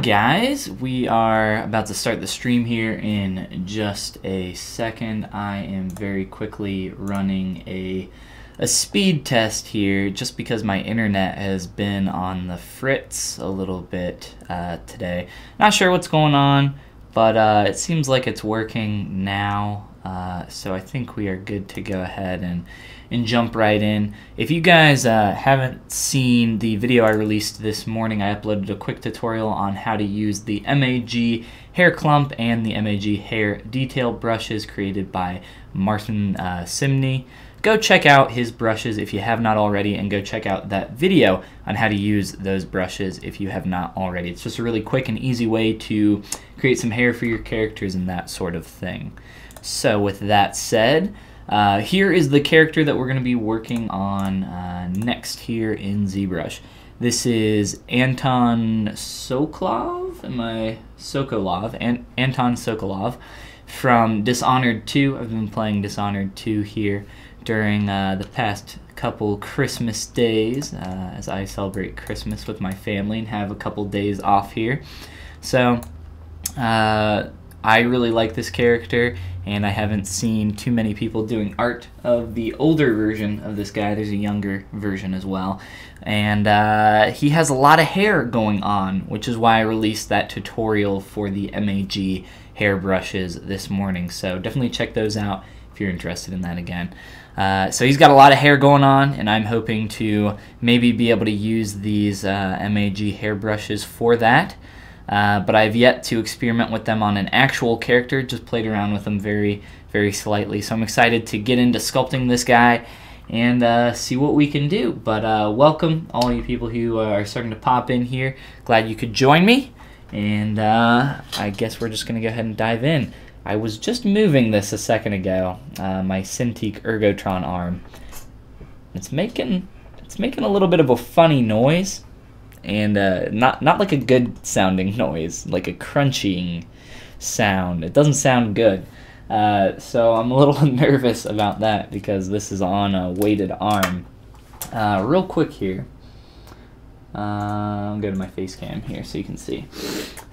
Guys, we are about to start the stream here in just a second. I am very quickly running a speed test here just because my internet has been on the fritz a little bit today. Not sure what's going on, but it seems like it's working now. So I think we are good to go ahead and jump right in. If you guys haven't seen the video I released this morning, I uploaded a quick tutorial on how to use the MAG hair clump and the MAG hair detail brushes created by Martin Simney. Go check out his brushes if you have not already, and go check out that video on how to use those brushes if you have not already. It's just a really quick and easy way to create some hair for your characters and that sort of thing. So with that said, here is the character that we're going to be working on next here in ZBrush. This is Anton Sokolov, Anton Sokolov from Dishonored 2. I've been playing Dishonored 2 here during the past couple Christmas days as I celebrate Christmas with my family and have a couple days off here. So I really like this character, and I haven't seen too many people doing art of the older version of this guy. There's a younger version as well, and he has a lot of hair going on, which is why I released that tutorial for the MAG hair brushes this morning. So definitely check those out if you're interested in that again. So he's got a lot of hair going on, and I'm hoping to maybe be able to use these MAG hair brushes for that. But I've yet to experiment with them on an actual character, just played around with them very, very slightly. So I'm excited to get into sculpting this guy and see what we can do. But welcome, all you people who are starting to pop in here. Glad you could join me. And I guess we're just going to go ahead and dive in. I was just moving this a second ago, my Cintiq Ergotron arm. It's making a little bit of a funny noise. And not like a good sounding noise, like a crunching sound. It doesn't sound good. So I'm a little nervous about that because this is on a weighted arm. Real quick here, I'll go to my face cam here so you can see.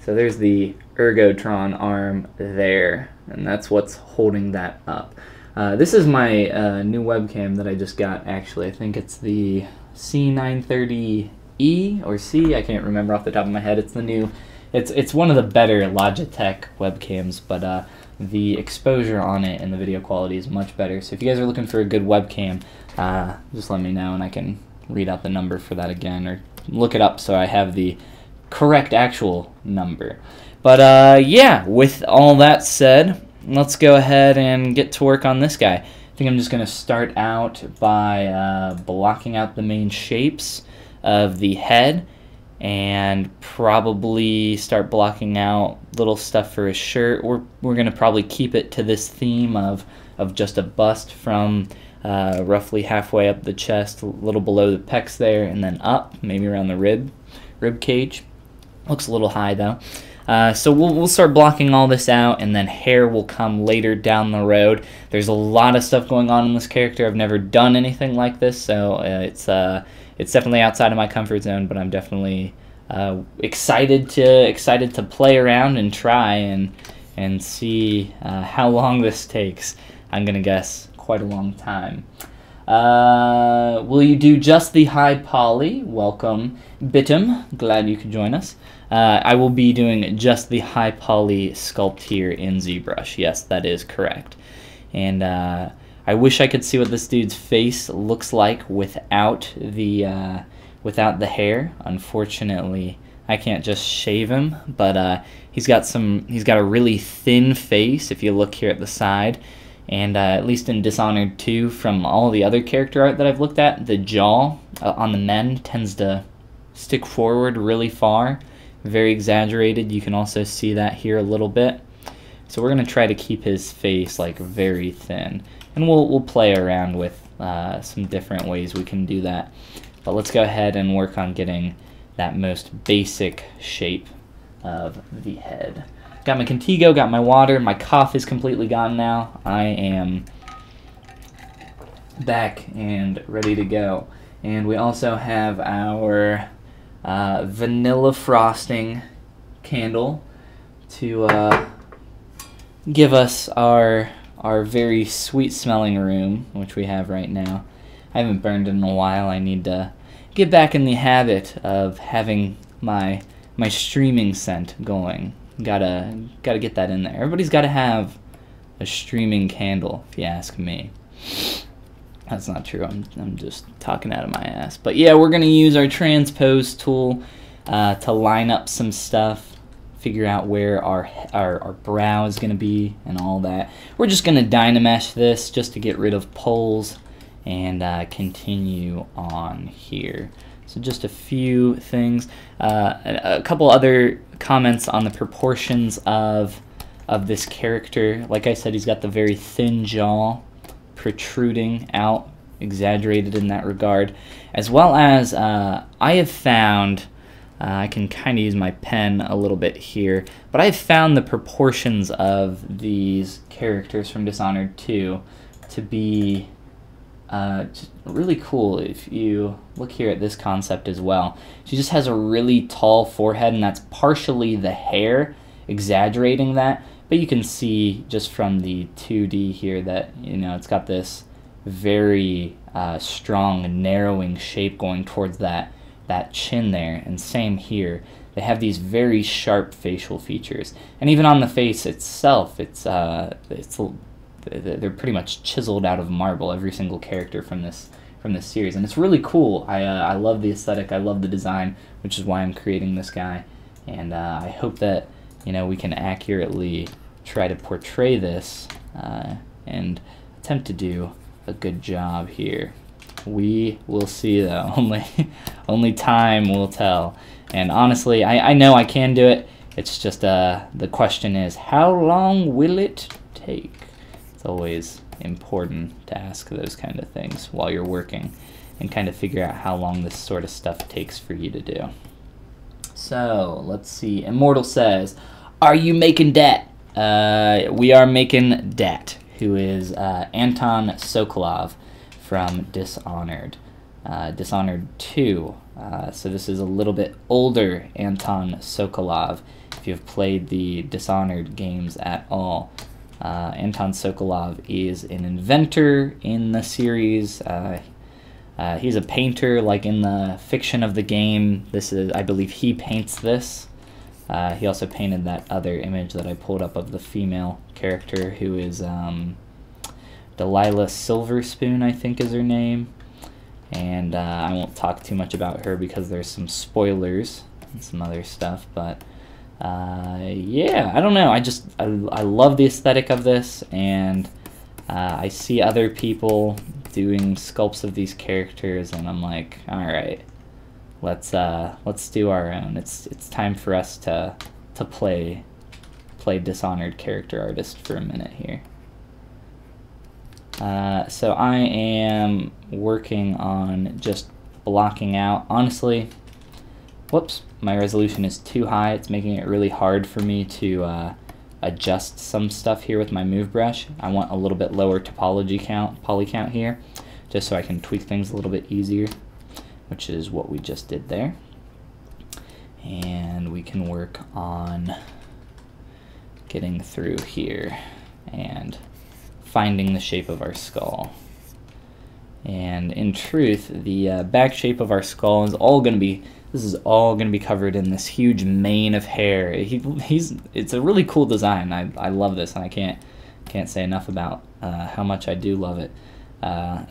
So there's the Ergotron arm there, and that's what's holding that up. This is my new webcam that I just got, actually. I think it's the C930 E or C, I can't remember off the top of my head. It's the new, it's one of the better Logitech webcams, but the exposure on it and the video quality is much better. So if you guys are looking for a good webcam, just let me know and I can read out the number for that again, or look it up so I have the correct actual number. But yeah, with all that said, let's go ahead and get to work on this guy. I think I'm just going to start out by blocking out the main shapes of the head, and probably start blocking out little stuff for his shirt. We're going to probably keep it to this theme of just a bust from roughly halfway up the chest, a little below the pecs there, and then up, maybe around the rib cage. Looks a little high though. So we'll start blocking all this out, and then hair will come later down the road. There's a lot of stuff going on in this character. I've never done anything like this, so it's definitely outside of my comfort zone, but I'm definitely excited to play around and try and see how long this takes. I'm gonna guess quite a long time. Will you do just the high poly? Welcome, Bitum. Glad you could join us. I will be doing just the high poly sculpt here in ZBrush. Yes, that is correct. And I wish I could see what this dude's face looks like without the hair. Unfortunately, I can't just shave him, but he's got a really thin face if you look here at the side. And at least in Dishonored 2, from all the other character art that I've looked at, the jaw on the men tends to stick forward really far. Very exaggerated. You can also see that here a little bit. So we're going to try to keep his face like very thin. And we'll play around with some different ways we can do that. But let's go ahead and work on getting that most basic shape of the head. Got my Contigo, got my water, my cough is completely gone now. I am back and ready to go. And we also have our vanilla frosting candle to give us our very sweet smelling room, which we have right now. I haven't burned it in a while. I need to get back in the habit of having my streaming scent going. Gotta get that in there. Everybody's gotta have a streaming candle, if you ask me. That's not true. I'm just talking out of my ass. But yeah, we're gonna use our transpose tool to line up some stuff, figure out where our brow is gonna be and all that. We're just gonna Dynamesh this just to get rid of poles and continue on here. So just a few things. A couple other comments on the proportions of this character. Like I said, he's got the very thin jaw protruding out, exaggerated in that regard, as well as I have found, I can kind of use my pen a little bit here, but I've found the proportions of these characters from Dishonored 2 to be just really cool. If you look here at this concept as well, she just has a really tall forehead, and that's partially the hair exaggerating that, but you can see just from the 2D here that, you know, it's got this very strong narrowing shape going towards that chin there, and same here. They have these very sharp facial features, and even on the face itself, they're pretty much chiseled out of marble, every single character from this series, and it's really cool. I love the aesthetic, I love the design, which is why I'm creating this guy, and I hope that, you know, we can accurately try to portray this and attempt to do a good job here. We will see, though. Only time will tell. And honestly, I know I can do it. It's just the question is, how long will it take? It's always important to ask those kind of things while you're working and kind of figure out how long this sort of stuff takes for you to do. So, let's see. Immortal says, are you making dat? We are making dat, who is Anton Sokolov from Dishonored. Dishonored 2. So this is a little bit older Anton Sokolov, if you've played the Dishonored games at all. Anton Sokolov is an inventor in the series. He's a painter, like in the fiction of the game. This is, I believe he paints this. He also painted that other image that I pulled up of the female character, who is Delilah Silverspoon, I think is her name. And I won't talk too much about her because there's some spoilers and some other stuff, but yeah, I don't know. I love the aesthetic of this, and I see other people doing sculpts of these characters, and I'm like, all right, let's do our own. It's time for us to play Dishonored character artist for a minute here. So I am working on just blocking out. Honestly, whoops, my resolution is too high. It's making it really hard for me to adjust some stuff here with my move brush. I want a little bit lower poly count here, just so I can tweak things a little bit easier, which is what we just did there. And we can work on getting through here and finding the shape of our skull. And in truth, the back shape of our skull is all going to be, this is all going to be covered in this huge mane of hair. It's a really cool design. I love this, and I can't say enough about how much I do love it.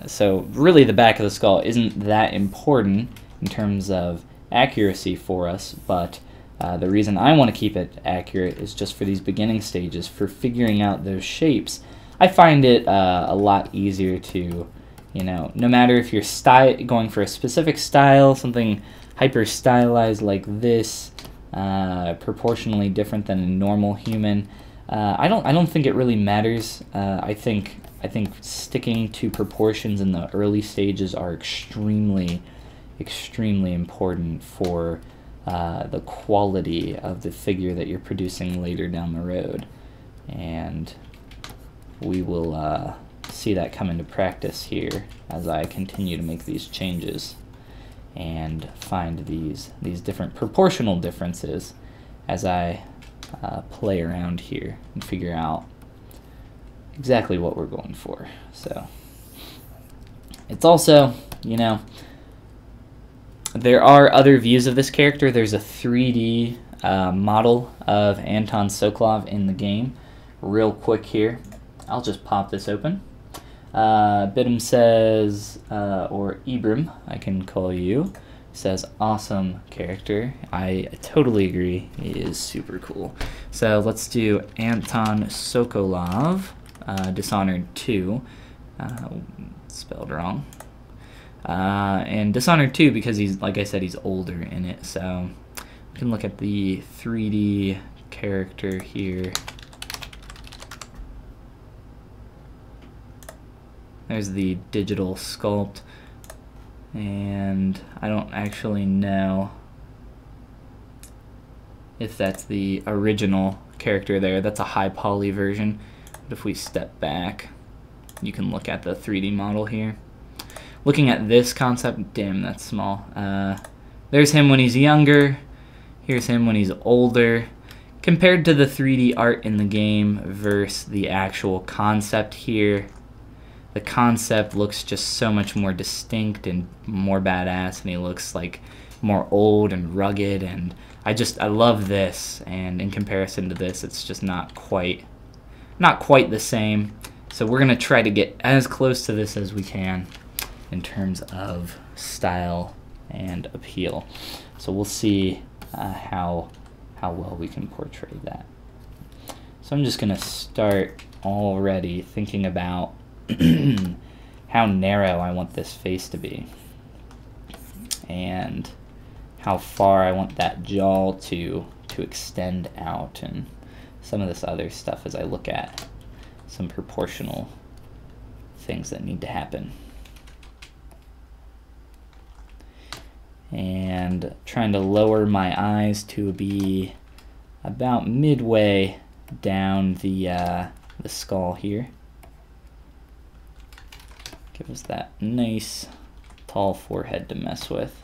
So really the back of the skull isn't that important in terms of accuracy for us, but the reason I want to keep it accurate is just for these beginning stages, for figuring out those shapes. I find it a lot easier to, you know, no matter if you're going for a specific style, something hyper stylized like this, proportionally different than a normal human. I don't think it really matters. I think sticking to proportions in the early stages are extremely important for the quality of the figure that you're producing later down the road, and we will see that come into practice here as I continue to make these changes and find these different proportional differences as I play around here and figure out exactly what we're going for. So it's also, you know, there are other views of this character. There's a 3D model of Anton Sokolov in the game. Real quick here, I'll just pop this open. Bidum says, or Ibram, I can call you, says, awesome character. I totally agree. He is super cool. So let's do Anton Sokolov, Dishonored 2, spelled wrong. And Dishonored 2 because he's, like I said, he's older in it. So we can look at the 3D character here. There's the digital sculpt, and I don't actually know if that's the original character there. That's a high poly version. But if we step back, you can look at the 3D model here. Looking at this concept, damn, that's small. There's him when he's younger. Here's him when he's older. Compared to the 3D art in the game versus the actual concept here, the concept looks just so much more distinct and more badass, and he looks like more old and rugged, and I love this, and in comparison to this, it's just not quite the same. So we're gonna try to get as close to this as we can in terms of style and appeal. So we'll see how well we can portray that. So I'm just gonna start already thinking about how narrow I want this face to be and how far I want that jaw to extend out, and some of this other stuff as I look at some proportional things that need to happen. And trying to lower my eyes to be about midway down the skull here. Give us that nice tall forehead to mess with.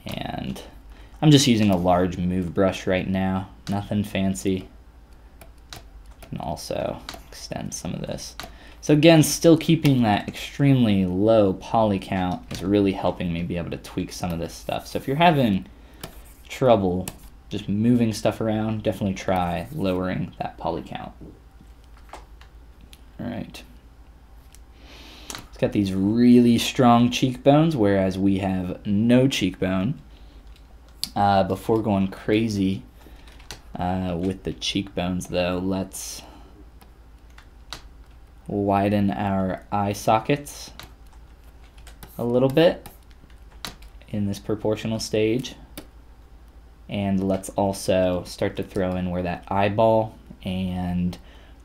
And I'm just using a large move brush right now, nothing fancy. Can also extend some of this. So again, still keeping that extremely low poly count is really helping me be able to tweak some of this stuff. So if you're having trouble just moving stuff around, definitely try lowering that poly count. All right. It's got these really strong cheekbones, whereas we have no cheekbone. Before going crazy with the cheekbones, though, let's widen our eye sockets a little bit in this proportional stage. And let's also start to throw in where that eyeball and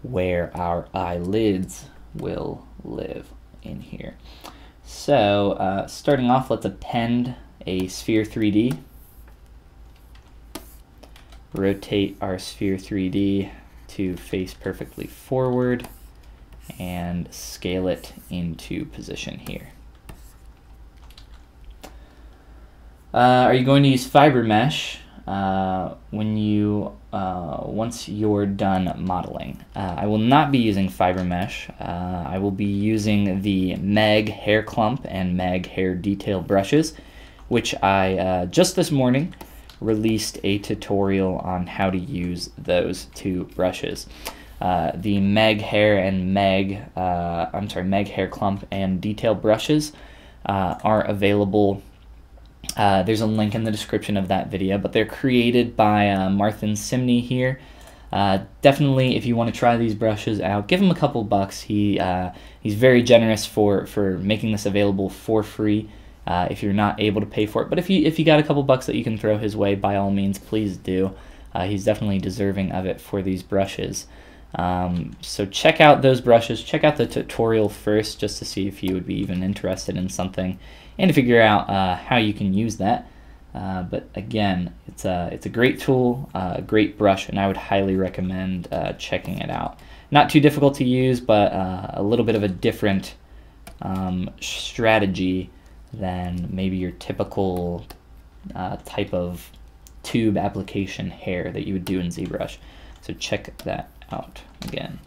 where our eyelids will live in here. So starting off, let's append a sphere 3D. Rotate our sphere 3D to face perfectly forward and scale it into position here. Are you going to use fiber mesh when you once you're done modeling? I will not be using fiber mesh. I will be using the Meg hair clump and Meg hair detail brushes, which I just this morning released a tutorial on how to use those two brushes. The Meg hair and Meg hair clump and detail brushes are available. There's a link in the description of that video, but they're created by Martin Simney here. Definitely, if you want to try these brushes out, give him a couple bucks. He's very generous for making this available for free if you're not able to pay for it. But if you got a couple bucks that you can throw his way, by all means, please do. He's definitely deserving of it for these brushes. So check out those brushes. Check out the tutorial first, just to see if you would be even interested in something, and to figure out how you can use that. But again, it's a great tool, a great brush, and I would highly recommend checking it out. Not too difficult to use, but a little bit of a different strategy than maybe your typical type of tube application hair that you would do in ZBrush. So check that out again.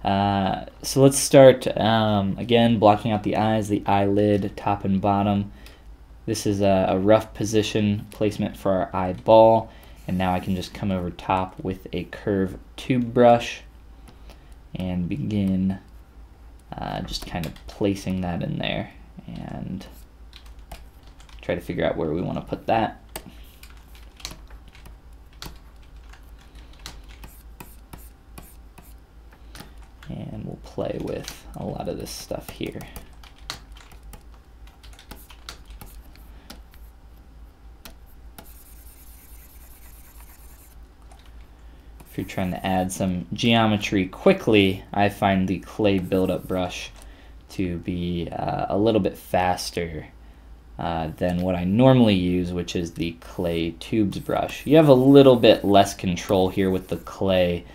So let's start, again, blocking out the eyes, the eyelid, top and bottom. This is a rough position placement for our eyeball, and now I can just come over top with a curve tube brush and begin just kind of placing that in there and try to figure out where we want to put that. And we'll play with a lot of this stuff here. If you're trying to add some geometry quickly, I find the clay buildup brush to be a little bit faster than what I normally use, which is the clay tubes brush. You have a little bit less control here with the clay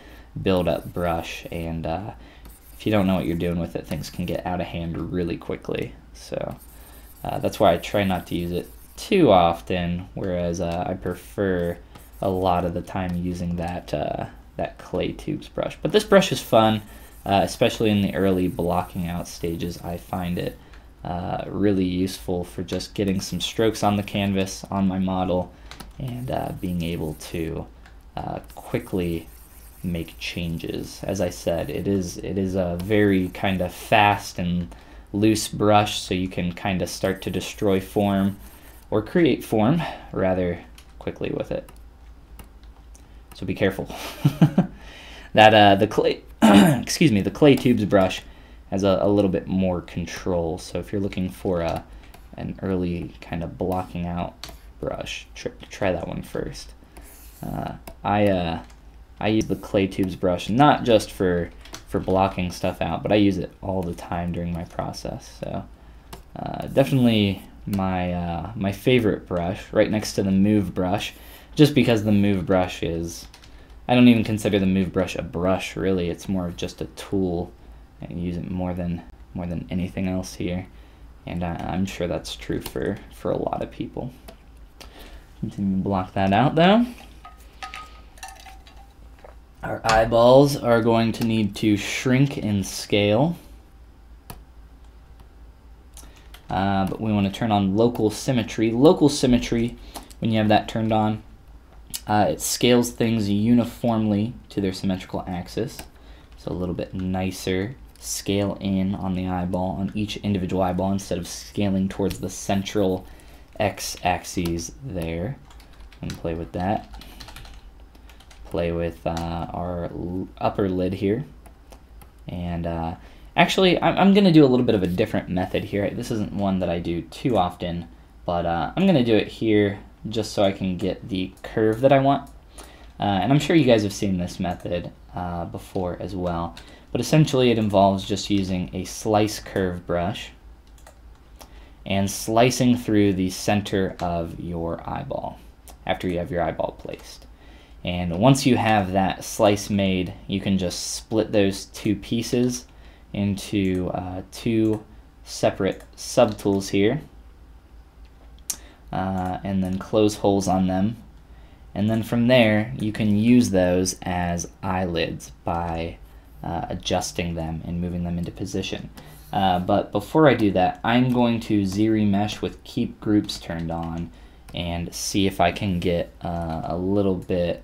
buildup brush, and if you don't know what you're doing with it, things can get out of hand really quickly. So that's why I try not to use it too often, whereas I prefer a lot of the time using that that clay tubes brush. But this brush is fun, especially in the early blocking out stages. I find it really useful for just getting some strokes on the canvas on my model and being able to quickly make changes. As I said, it is a very kind of fast and loose brush, so you can kind of start to destroy form or create form rather quickly with it. So be careful. That the clay excuse me, the clay tubes brush has a little bit more control. So if you're looking for an early kind of blocking out brush, try that one first. I use the clay tubes brush not just for blocking stuff out, but I use it all the time during my process. So definitely my favorite brush, right next to the move brush, just because the move brush is, I don't even consider the move brush a brush really. It's more of just a tool. I use it more than anything else here, and I'm sure that's true for a lot of people. Continue to block that out though. Our eyeballs are going to need to shrink in scale, but we want to turn on local symmetry. Local symmetry, when you have that turned on, it scales things uniformly to their symmetrical axis, so a little bit nicer scale in on the eyeball, on each individual eyeball, instead of scaling towards the central x-axis there. And play with that. Play with our upper lid here, and actually I'm going to do a little bit of a different method here. This isn't one that I do too often, but I'm going to do it here just so I can get the curve that I want, and I'm sure you guys have seen this method before as well, but essentially it involves just using a slice curve brush and slicing through the center of your eyeball after you have your eyeball placed. And once you have that slice made, you can just split those two pieces into two separate subtools here, and then close holes on them. And then from there, you can use those as eyelids by adjusting them and moving them into position. But before I do that, I'm going to Z-remesh with keep groups turned on and see if I can get a little bit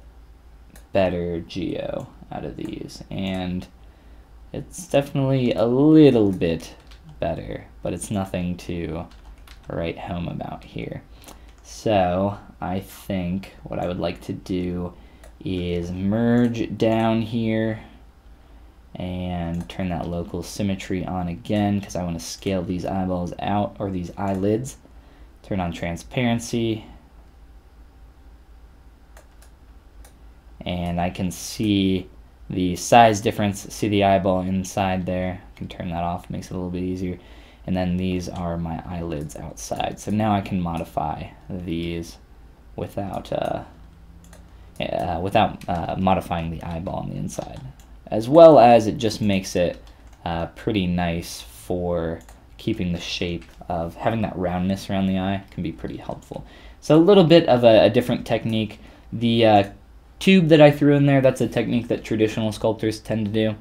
better geo out of these, and it's definitely a little bit better, but it's nothing to write home about here. So I think what I would like to do is merge down here and turn that local symmetry on again, because I want to scale these eyeballs out, or these eyelids. Turn on transparency, and I can see the size difference, see the eyeball inside there. I can turn that off, makes it a little bit easier. And then these are my eyelids outside. So now I can modify these without modifying the eyeball on the inside. As well as it just makes it pretty nice for keeping the shape of having that roundness around the eye can be pretty helpful. So a little bit of a different technique. The tube that I threw in there, that's a technique that traditional sculptors tend to do.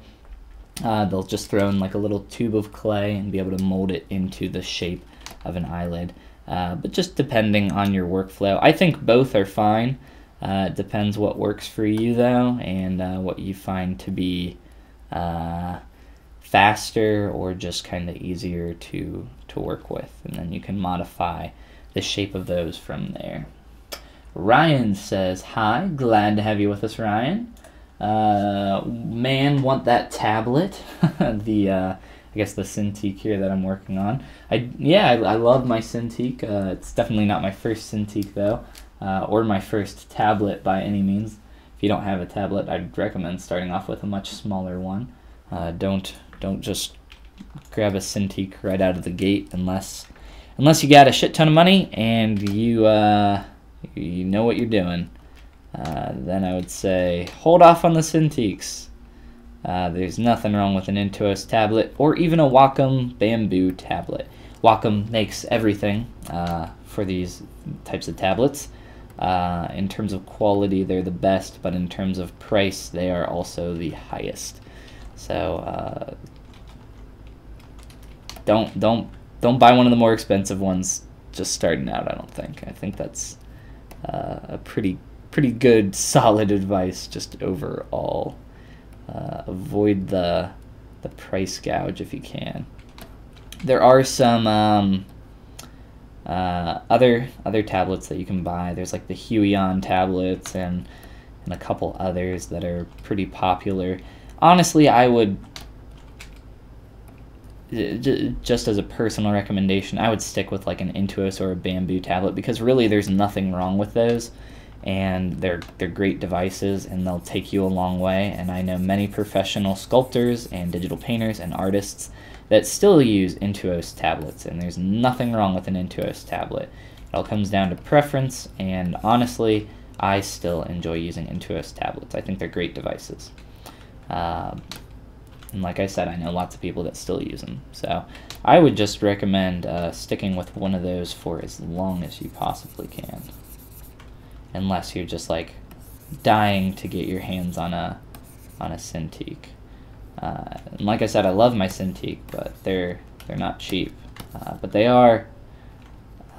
They'll just throw in like a little tube of clay and be able to mold it into the shape of an eyelid. But just depending on your workflow. I think both are fine. It depends what works for you though, and what you find to be faster or just kind of easier to work with, and then you can modify the shape of those from there. Ryan says, hi, glad to have you with us, Ryan. Man, want that tablet. I guess the Cintiq here that I'm working on. I love my Cintiq. It's definitely not my first Cintiq though, or my first tablet by any means. If you don't have a tablet, I'd recommend starting off with a much smaller one. Don't just grab a Cintiq right out of the gate unless you got a shit ton of money and you know what you're doing. Then I would say hold off on the Cintiqs. There's nothing wrong with an Intuos tablet or even a Wacom bamboo tablet. Wacom makes everything for these types of tablets. In terms of quality, they're the best, but in terms of price, they are also the highest. So don't buy one of the more expensive ones just starting out. I don't think. I think that's a pretty good, solid advice just overall. Avoid the price gouge if you can. There are some other tablets that you can buy. There's like the Huion tablets and a couple others that are pretty popular. Honestly, I would, just as a personal recommendation, I would stick with like an Intuos or a bamboo tablet, because really there's nothing wrong with those, and they're great devices and they'll take you a long way. And I know many professional sculptors and digital painters and artists that still use Intuos tablets, and there's nothing wrong with an Intuos tablet. It all comes down to preference, and honestly, I still enjoy using Intuos tablets. I think they're great devices. And like I said, I know lots of people that still use them. So I would just recommend sticking with one of those for as long as you possibly can. Unless you're just like dying to get your hands on a Cintiq. And like I said, I love my Cintiq, but they're not cheap. But they are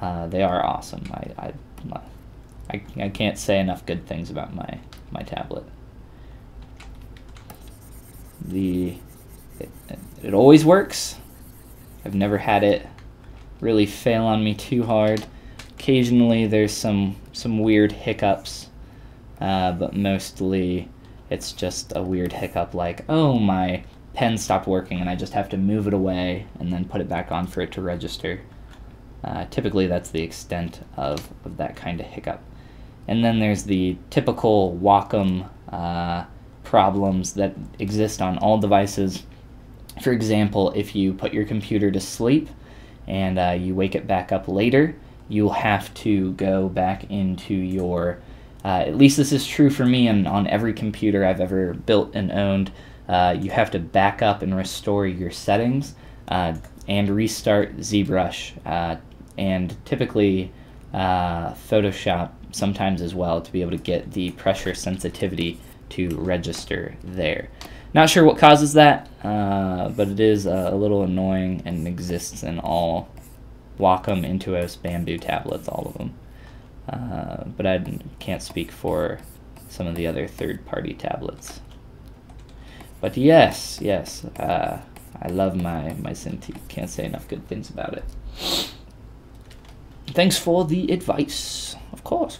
awesome. I can't say enough good things about my tablet. It always works. I've never had it really fail on me too hard. Occasionally there's some weird hiccups, but mostly it's just a weird hiccup like, oh, my pen stopped working and I just have to move it away and then put it back on for it to register. Typically that's the extent of that kind of hiccup. And then there's the typical Wacom problems that exist on all devices. For example, if you put your computer to sleep and you wake it back up later, you'll have to go back into your, at least this is true for me and on every computer I've ever built and owned, you have to back up and restore your settings and restart ZBrush and typically Photoshop sometimes as well, to be able to get the pressure sensitivity to register there. Not sure what causes that, but it is a little annoying and exists in all Wacom, Intuos, bamboo tablets, all of them. But I can't speak for some of the other third-party tablets. But yes, I love my Cintiq. Can't say enough good things about it. Thanks for the advice. Of course.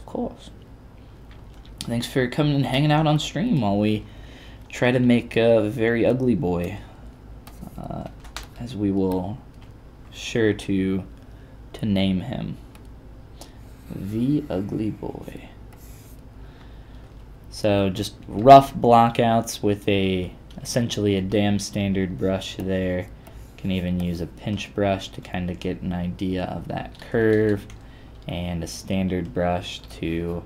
Thanks for coming and hanging out on stream while we try to make a very ugly boy, as we will sure to name him. The Ugly Boy. So just rough blockouts with essentially a damn standard brush there. Can even use a pinch brush to kind of get an idea of that curve, and a standard brush to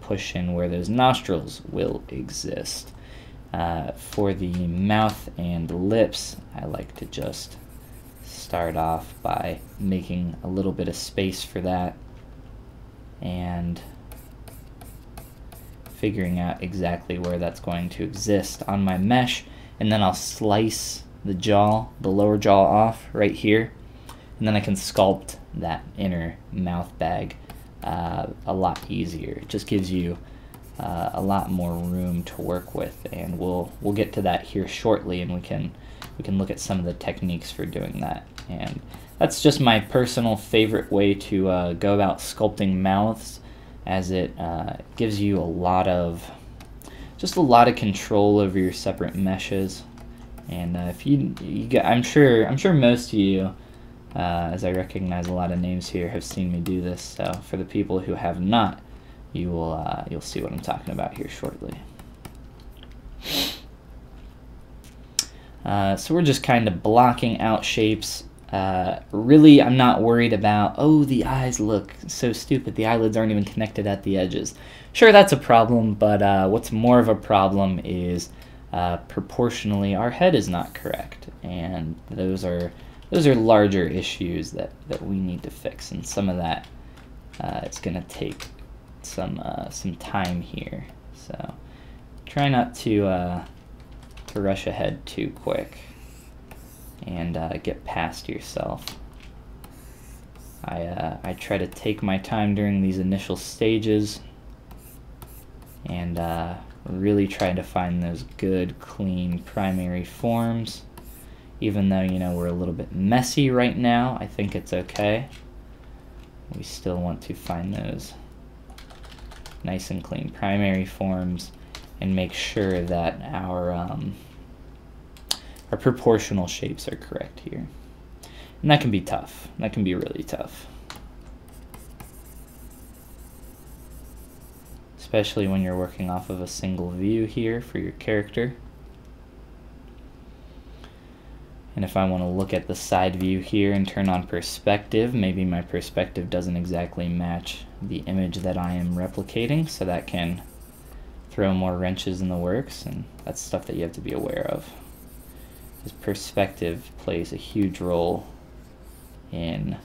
push in where those nostrils will exist. For the mouth and lips, I like to just start off by making a little bit of space for that and figuring out exactly where that's going to exist on my mesh, and then I'll slice the jaw, the lower jaw off right here, and then I can sculpt that inner mouth bag a lot easier. It just gives you a lot more room to work with, and we'll get to that here shortly, and we can look at some of the techniques for doing that. And that's just my personal favorite way to go about sculpting mouths, as it gives you a lot of control over your separate meshes. And if you get, I'm sure most of you, as I recognize a lot of names here, have seen me do this. So for the people who have not, you'll see what I'm talking about here shortly. So we're just kind of blocking out shapes. Really, I'm not worried about, oh, the eyes look so stupid, the eyelids aren't even connected at the edges. Sure, that's a problem, but what's more of a problem is proportionally our head is not correct, and those are larger issues that we need to fix, and some of that it's going to take some time here. So try not to rush ahead too quick and get past yourself. I try to take my time during these initial stages and really try to find those good, clean primary forms. Even though, you know, we're a little bit messy right now, I think it's okay. We still want to find those nice and clean primary forms and make sure that our proportional shapes are correct here. And that can be tough. That can be really tough. Especially when you're working off of a single view here for your character. And if I want to look at the side view here and turn on perspective, maybe my perspective doesn't exactly match the image that I am replicating, so that can throw more wrenches in the works, and that's stuff that you have to be aware of. Because perspective plays a huge role in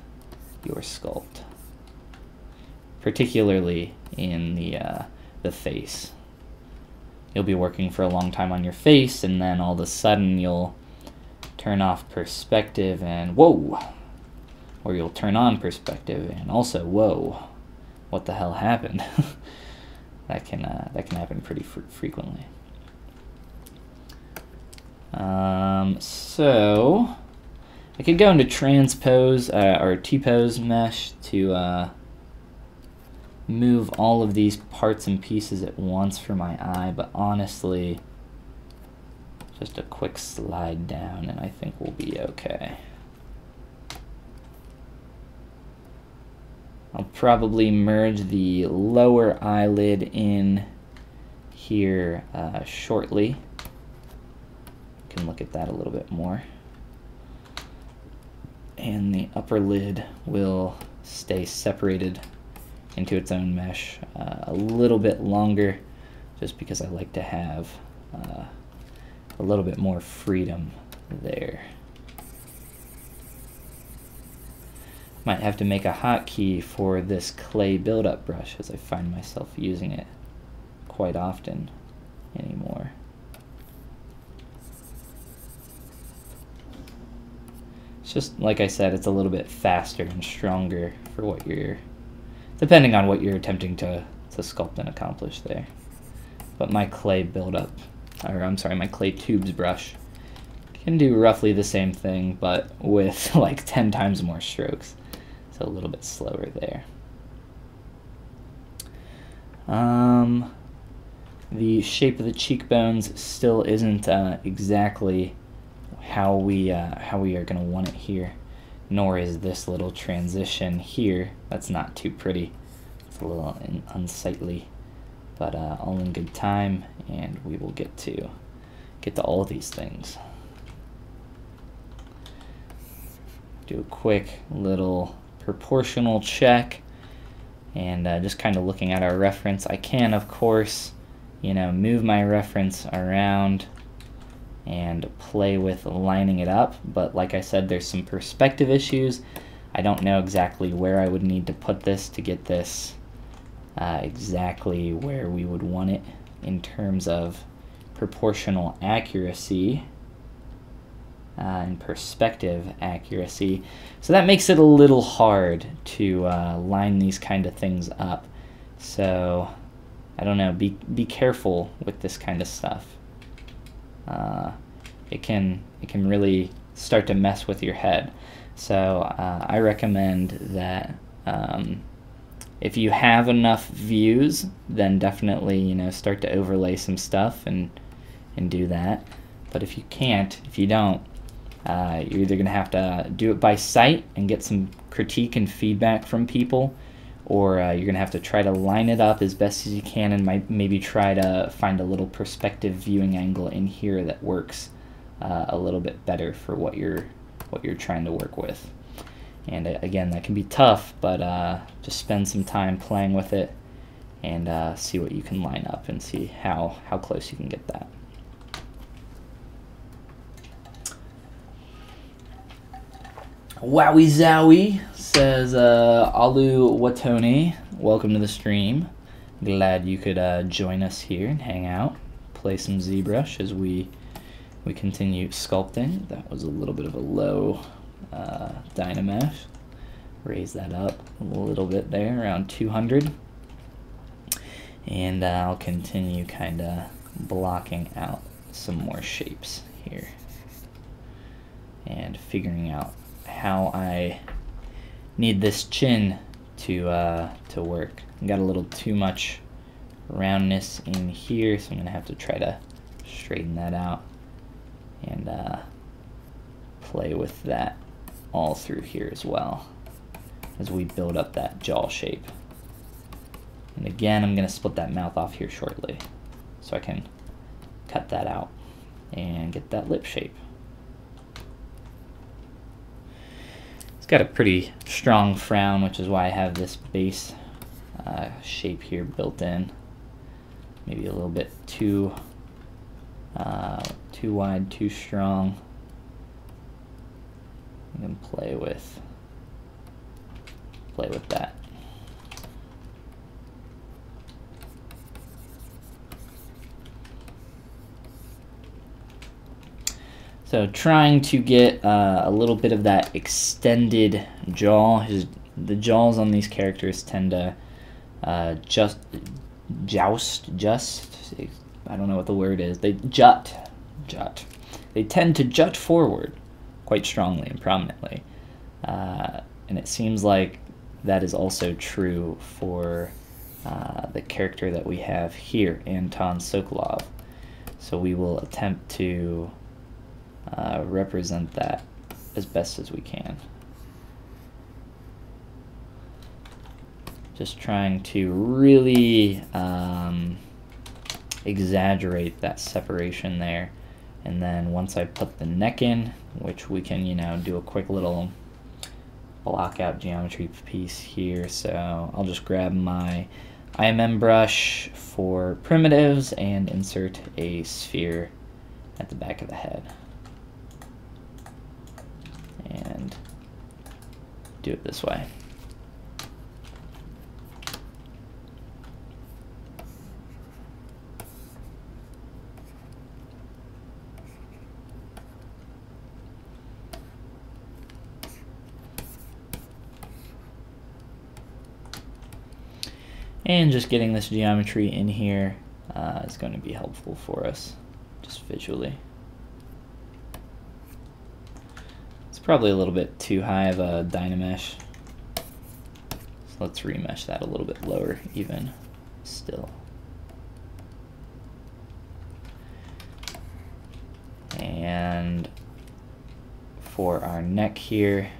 your sculpt, particularly in the face. You'll be working for a long time on your face, and then all of a sudden you'll turn off perspective and whoa, or you'll turn on perspective and also whoa, what the hell happened? that can happen pretty frequently. So I could go into transpose or T-pose mesh to move all of these parts and pieces at once for my eye, but honestly, just a quick slide down and I think we'll be okay. I'll probably merge the lower eyelid in here shortly. You can look at that a little bit more. And the upper lid will stay separated into its own mesh a little bit longer, just because I like to have a little bit more freedom there. Might have to make a hotkey for this clay buildup brush, as I find myself using it quite often anymore. It's just, like I said, it's a little bit faster and stronger for what you're, depending on what you're attempting to sculpt and accomplish there. But my clay buildup, or I'm sorry, my clay tubes brush can do roughly the same thing, but with like 10 times more strokes. So a little bit slower there. The shape of the cheekbones still isn't exactly how we are going to want it here, nor is this little transition here. That's not too pretty. It's a little unsightly, but all in good time, and we will get to all these things. Do a quick little proportional check, and just kind of looking at our reference. I can, of course, you know, move my reference around and play with lining it up, but like I said, there's some perspective issues. I don't know exactly where I would need to put this to get this exactly where we would want it in terms of proportional accuracy and perspective accuracy. So that makes it a little hard to line these kind of things up. So I don't know, be careful with this kind of stuff. It can really start to mess with your head. So I recommend that if you have enough views, then definitely start to overlay some stuff and do that. But if you can't, if you don't, you're either going to have to do it by sight and get some critique and feedback from people, or you're going to have to try to line it up as best as you can and maybe try to find a little perspective viewing angle in here that works a little bit better for what you're trying to work with. And again, that can be tough, but just spend some time playing with it and see what you can line up and see how close you can get that. Wowie zowie, says Alu Watone. Welcome to the stream. Glad you could join us here and hang out, play some ZBrush as we continue sculpting. That was a little bit of a low Dynamesh. Raise that up a little bit there, around 200. And I'll continue kind of blocking out some more shapes here and figuring out how I need this chin to work. I got a little too much roundness in here, so I'm gonna have to try to straighten that out and play with that all through here as well as we build up that jaw shape. And again, I'm gonna split that mouth off here shortly so I can cut that out and get that lip shape. It's got a pretty strong frown, which is why I have this base shape here built in. Maybe a little bit too wide, too strong. You can play with that. So trying to get a little bit of that extended jaw. The jaws on these characters tend to just, I don't know what the word is. They jut. They tend to jut forward quite strongly and prominently. And it seems like that is also true for the character that we have here, Anton Sokolov. So we will attempt to represent that as best as we can. Just trying to really exaggerate that separation there. And then once I put the neck in, which we can, do a quick little block out geometry piece here. So I'll just grab my IMM brush for primitives and insert a sphere at the back of the head. And do it this way. And just getting this geometry in here is going to be helpful for us, just visually. It's probably a little bit too high of a Dynamesh, so let's remesh that a little bit lower even still. And for our neck here,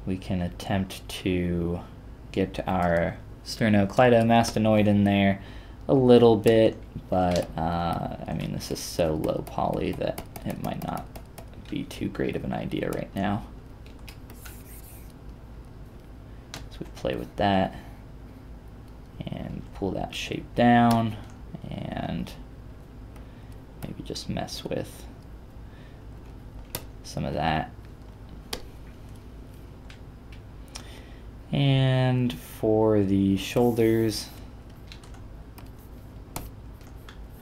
we can attempt to get our sternocleidomastoid in there a little bit, but I mean, this is so low poly that it might not be too great of an idea right now. So we play with that and pull that shape down and maybe just mess with some of that. And for the shoulders,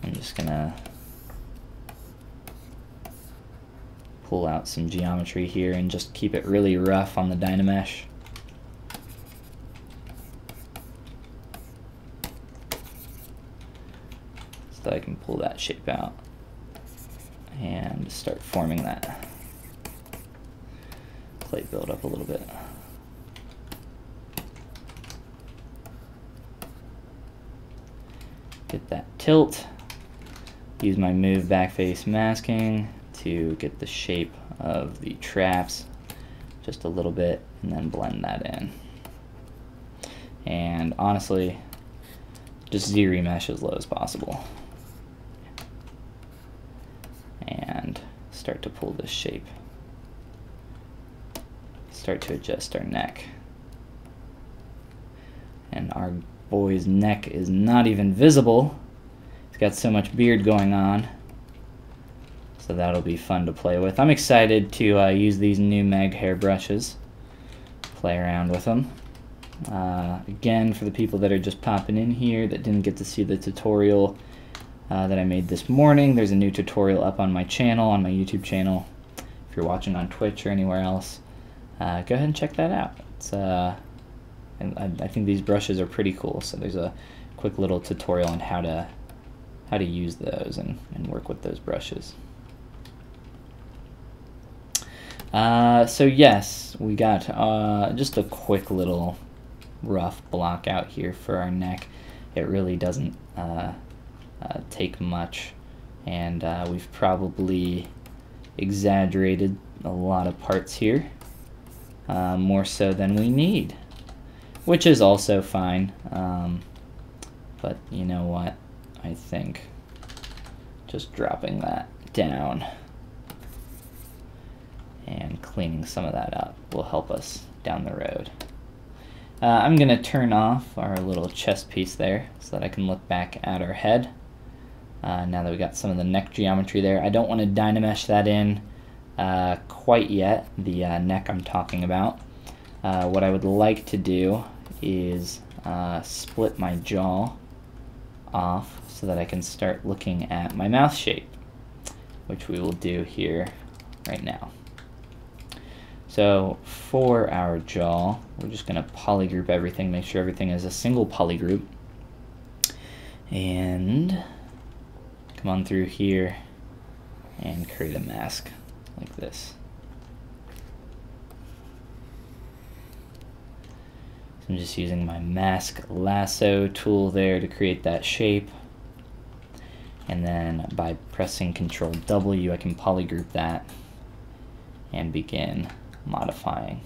I'm just gonna pull out some geometry here and just keep it really rough on the Dynamesh. So that I can pull that shape out and start forming that clay build up a little bit. Get that tilt. Use my move back face masking to get the shape of the traps just a little bit and then blend that in. And honestly, just Z-remesh as low as possible. And start to pull this shape. Start to adjust our neck. And our boy's neck is not even visible. He's got so much beard going on. So that'll be fun to play with. I'm excited to use these new Mag hair brushes. Play around with them. Again, for the people that are just popping in here that didn't get to see the tutorial that I made this morning, there's a new tutorial up on my channel, on my YouTube channel. If you're watching on Twitch or anywhere else, go ahead and check that out. It's, and I think these brushes are pretty cool, so there's a quick little tutorial on how to use those and work with those brushes. So yes, we got just a quick little rough block out here for our neck. It really doesn't take much, and we've probably exaggerated a lot of parts here, more so than we need, which is also fine, but you know what, I think just dropping that down and cleaning some of that up will help us down the road. I'm going to turn off our little chest piece there so that I can look back at our head. Now that we got some of the neck geometry there, I don't want to Dynamesh that in quite yet, the neck I'm talking about. What I would like to do is split my jaw off so that I can start looking at my mouth shape, which we will do here right now. So for our jaw, we're just going to polygroup everything, make sure everything is a single polygroup, and come on through here and create a mask like this. So I'm just using my mask lasso tool there to create that shape, and then by pressing Ctrl W I can polygroup that and begin modifying.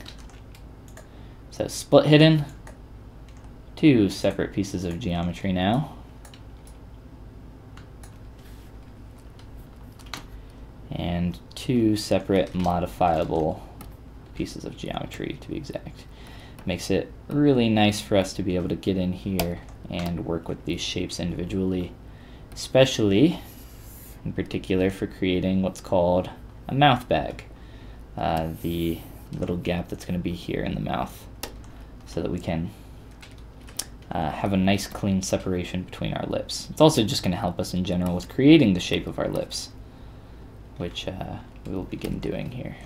So split hidden, two separate pieces of geometry now, and two separate modifiable pieces of geometry to be exact. Makes it really nice for us to be able to get in here and work with these shapes individually, especially in particular for creating what's called a mouth bag. The little gap that's going to be here in the mouth, so that we can have a nice clean separation between our lips. It's also just going to help us in general with creating the shape of our lips, which we will begin doing here.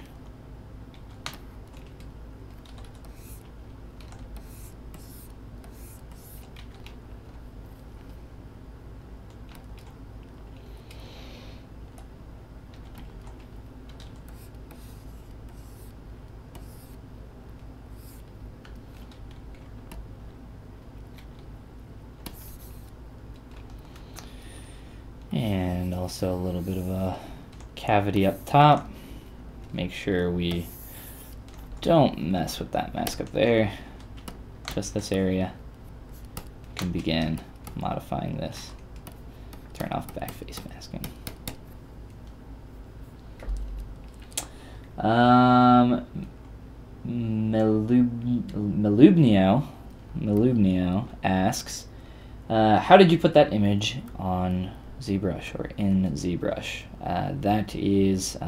And also a little bit of a cavity up top. Make sure we don't mess with that mask up there. Just this area. We can begin modifying this. Turn off back face masking. Melubnio asks, How did you put that image on ZBrush or in ZBrush? That is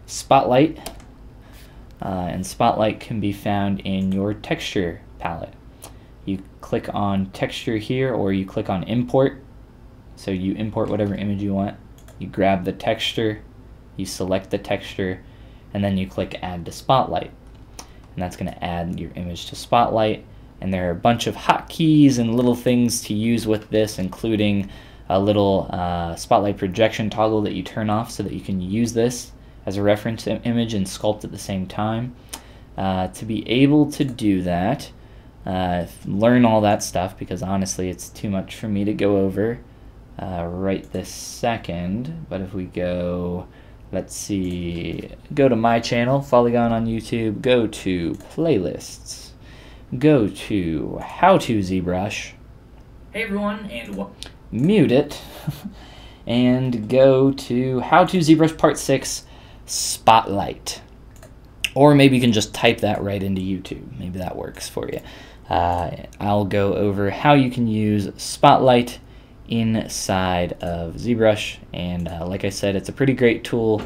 Spotlight, and Spotlight can be found in your texture palette. You click on texture here, or you click on import. So you import whatever image you want. You grab the texture, you select the texture, and then you click add to Spotlight. And that's going to add your image to Spotlight. And there are a bunch of hotkeys and little things to use with this, including a little Spotlight projection toggle that you turn off so that you can use this as a reference image and sculpt at the same time. To be able to do that, learn all that stuff, because honestly it's too much for me to go over right this second. But if we go, let's see, go to my channel, Follygon on YouTube, go to playlists, go to How to ZBrush. Hey everyone, and mute it, and go to How to ZBrush Part 6 Spotlight. Or maybe you can just type that right into YouTube. Maybe that works for you. I'll go over how you can use Spotlight inside of ZBrush, and like I said, it's a pretty great tool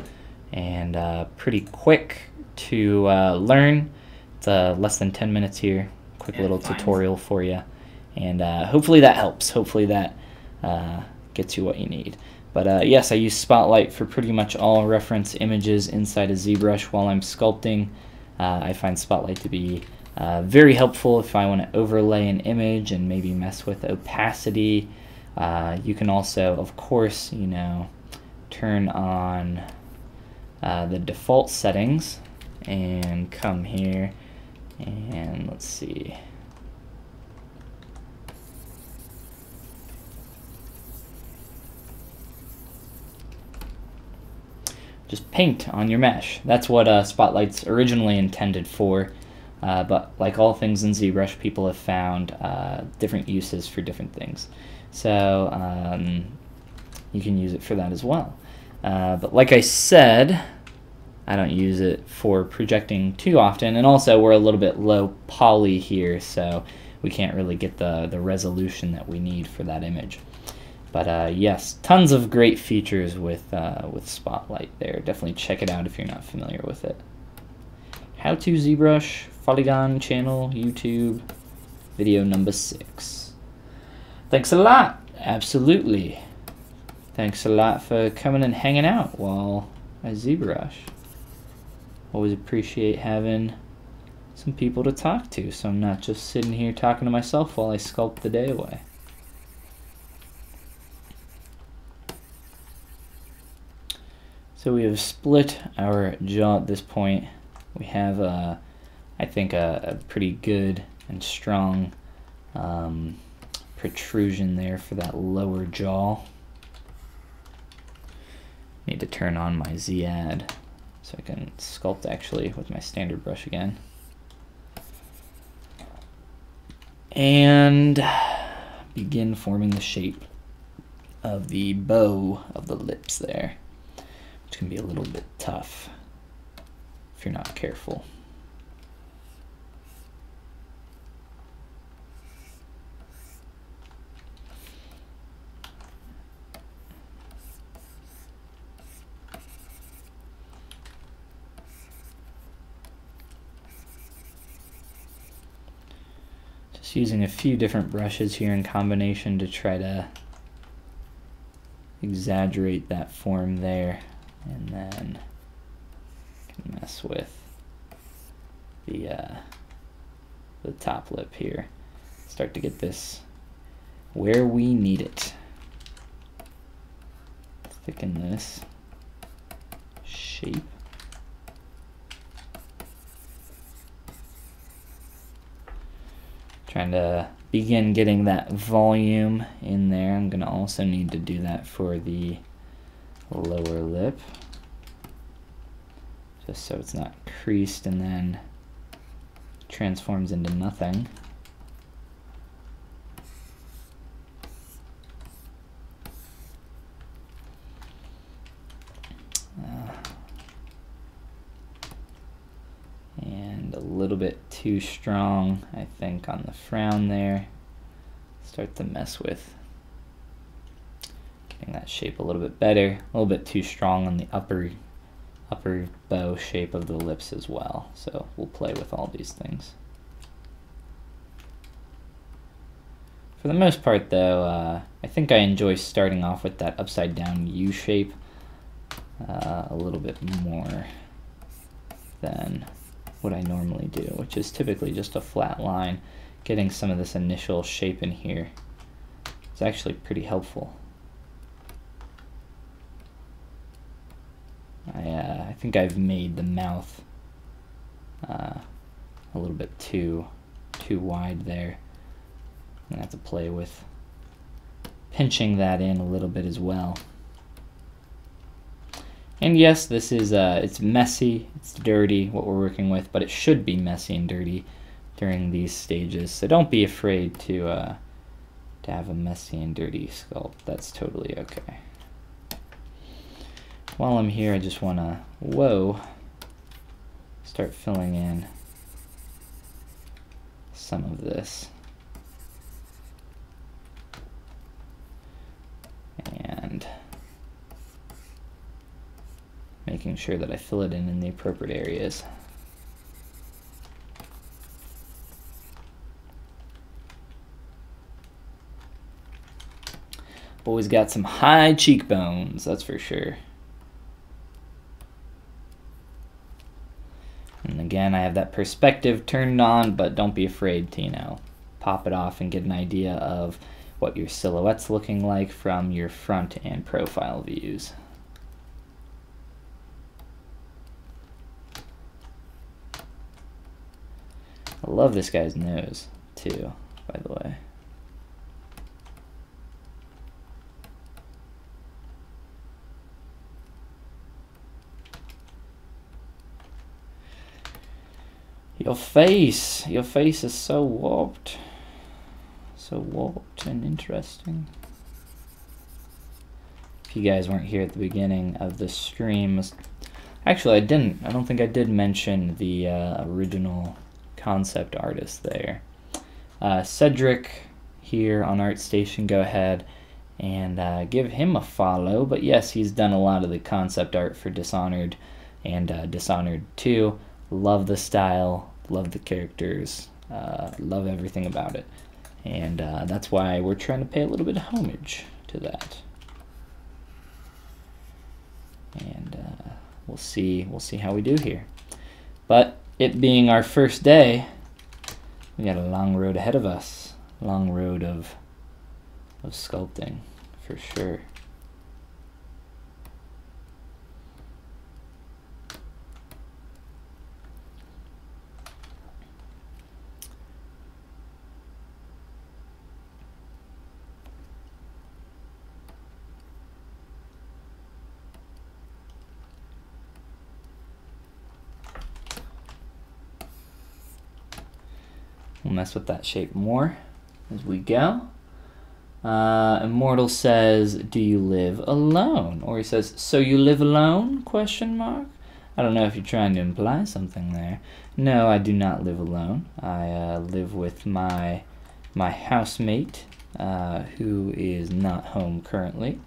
and pretty quick to learn. It's less than 10 minutes here, quick little tutorial for you, and hopefully that helps. Hopefully that gets you what you need. But yes, I use Spotlight for pretty much all reference images inside of ZBrush while I'm sculpting. I find Spotlight to be very helpful if I want to overlay an image and maybe mess with opacity. You can also, of course, you know, turn on the default settings and come here and let's see. Just paint on your mesh. That's what Spotlight's originally intended for, but like all things in ZBrush, people have found different uses for different things. So you can use it for that as well. But like I said, I don't use it for projecting too often, and also we're a little bit low poly here, so we can't really get the resolution that we need for that image. But yes, tons of great features with Spotlight there. Definitely check it out if you're not familiar with it. How to ZBrush, Follygon channel, YouTube, video number 6. Thanks a lot, absolutely. Thanks a lot for coming and hanging out while I ZBrush. Always appreciate having some people to talk to, so I'm not just sitting here talking to myself while I sculpt the day away. So we have split our jaw at this point. We have, I think, a pretty good and strong protrusion there for that lower jaw. Need to turn on my Z-add so I can sculpt actually with my standard brush again. And begin forming the shape of the bow of the lips there, which can be a little bit tough if you're not careful. Just using a few different brushes here in combination to try to exaggerate that form there, and then can mess with the top lip here. Start to get this where we need it. Thicken this shape. Trying to begin getting that volume in there. I'm going to also need to do that for the lower lip, just so it's not creased and then transforms into nothing. And a little bit too strong, I think, on the frown there. start to mess with. Getting that shape a little bit better, a little bit too strong on the upper bow shape of the lips as well. So we'll play with all these things. For the most part though, I think I enjoy starting off with that upside down U shape a little bit more than what I normally do, which is typically just a flat line. Getting some of this initial shape in here is actually pretty helpful. I think I've made the mouth a little bit too wide there. I'm gonna have to play with pinching that in a little bit as well. And yes, this is it's messy, it's dirty what we're working with, but it should be messy and dirty during these stages. So don't be afraid to have a messy and dirty sculpt. That's totally okay. While I'm here, I just want to, start filling in some of this. And making sure that I fill it in the appropriate areas. Boy's got some high cheekbones, that's for sure. And again, I have that perspective turned on, but don't be afraid to, you know, pop it off and get an idea of what your silhouette's looking like from your front and profile views. I love this guy's nose, too, by the way. Your face is so warped and interesting. If you guys weren't here at the beginning of the stream, actually I don't think I did mention the original concept artist there. Cedric here on ArtStation, go ahead and give him a follow. But yes, he's done a lot of the concept art for Dishonored and Dishonored 2. Love the style, love the characters, love everything about it. And that's why we're trying to pay a little bit of homage to that. And we'll see how we do here. But it being our first day, we got a long road ahead of us. Long road of sculpting, for sure. We'll mess with that shape more as we go. Immortal says, do you live alone? Or he says, so you live alone? Question mark. I don't know if you're trying to imply something there. No, I do not live alone. I live with my housemate, who is not home currently.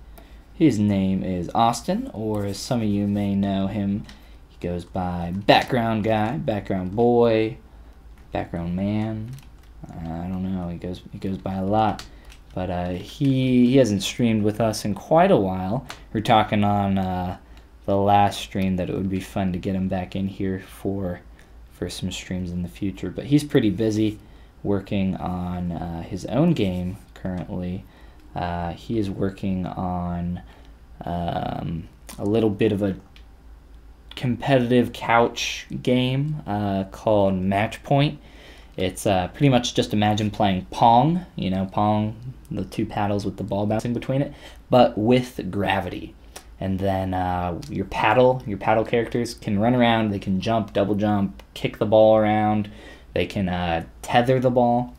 His name is Austin, or as some of you may know him, he goes by background guy, background boy, background man. I don't know, he goes by a lot. But he hasn't streamed with us in quite a while. We're talking on the last stream that it would be fun to get him back in here for some streams in the future. But he's pretty busy working on his own game currently. He is working on a little bit of a competitive couch game called Match Point. It's pretty much just imagine playing Pong, you know, Pong, the two paddles with the ball bouncing between it, but with gravity. And then your paddle characters can run around, they can jump, double jump, kick the ball around, they can tether the ball,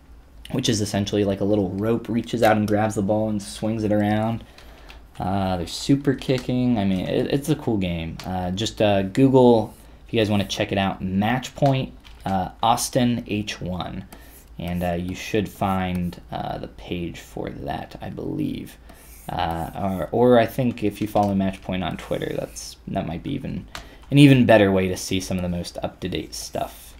which is essentially like a little rope reaches out and grabs the ball and swings it around. There's super kicking. I mean, it's a cool game. Just Google, if you guys want to check it out, Match Point, Austin H1, and you should find the page for that, I believe. Or I think if you follow Matchpoint on Twitter, that might be an even better way to see some of the most up-to-date stuff.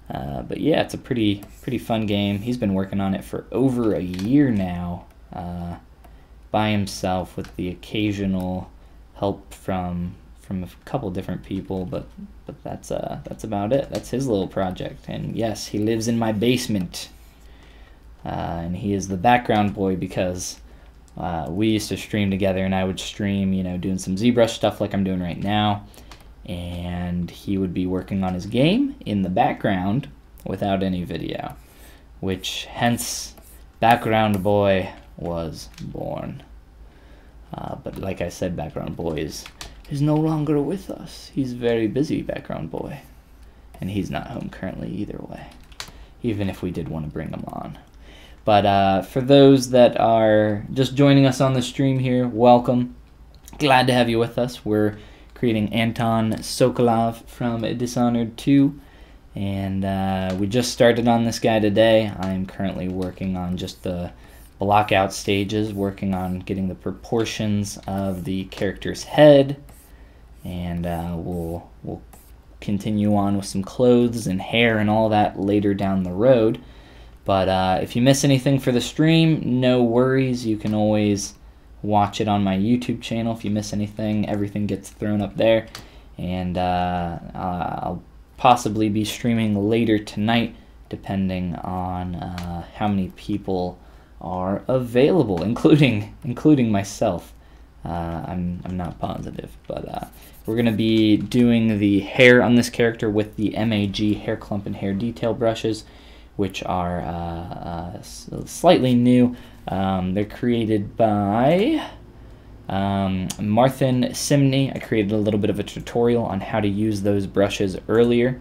But yeah, it's a pretty fun game. He's been working on it for over a year now, by himself, with the occasional help from a couple different people, but that's about it. That's his little project. And yes, he lives in my basement, and he is the background boy because we used to stream together, and I would stream, doing some ZBrush stuff like I'm doing right now, and he would be working on his game in the background without any video, which hence Background Boy was born. But like I said, Background Boy is no longer with us. He's very busy, Background Boy, and he's not home currently either way, even if we did want to bring him on. But for those that are just joining us on the stream here, welcome. Glad to have you with us. We're creating Anton Sokolov from Dishonored 2, and we just started on this guy today. I'm currently working on just the blockout stages, working on getting the proportions of the character's head, and we'll continue on with some clothes and hair and all that later down the road. But if you miss anything for the stream, no worries. You can always watch it on my YouTube channel. If you miss anything, everything gets thrown up there. And I'll possibly be streaming later tonight, depending on how many people are available, including myself. I'm not positive, but we're going to be doing the hair on this character with the MAG hair clump and hair detail brushes, which are slightly new. They're created by Martin Simney. I created a little bit of a tutorial on how to use those brushes earlier,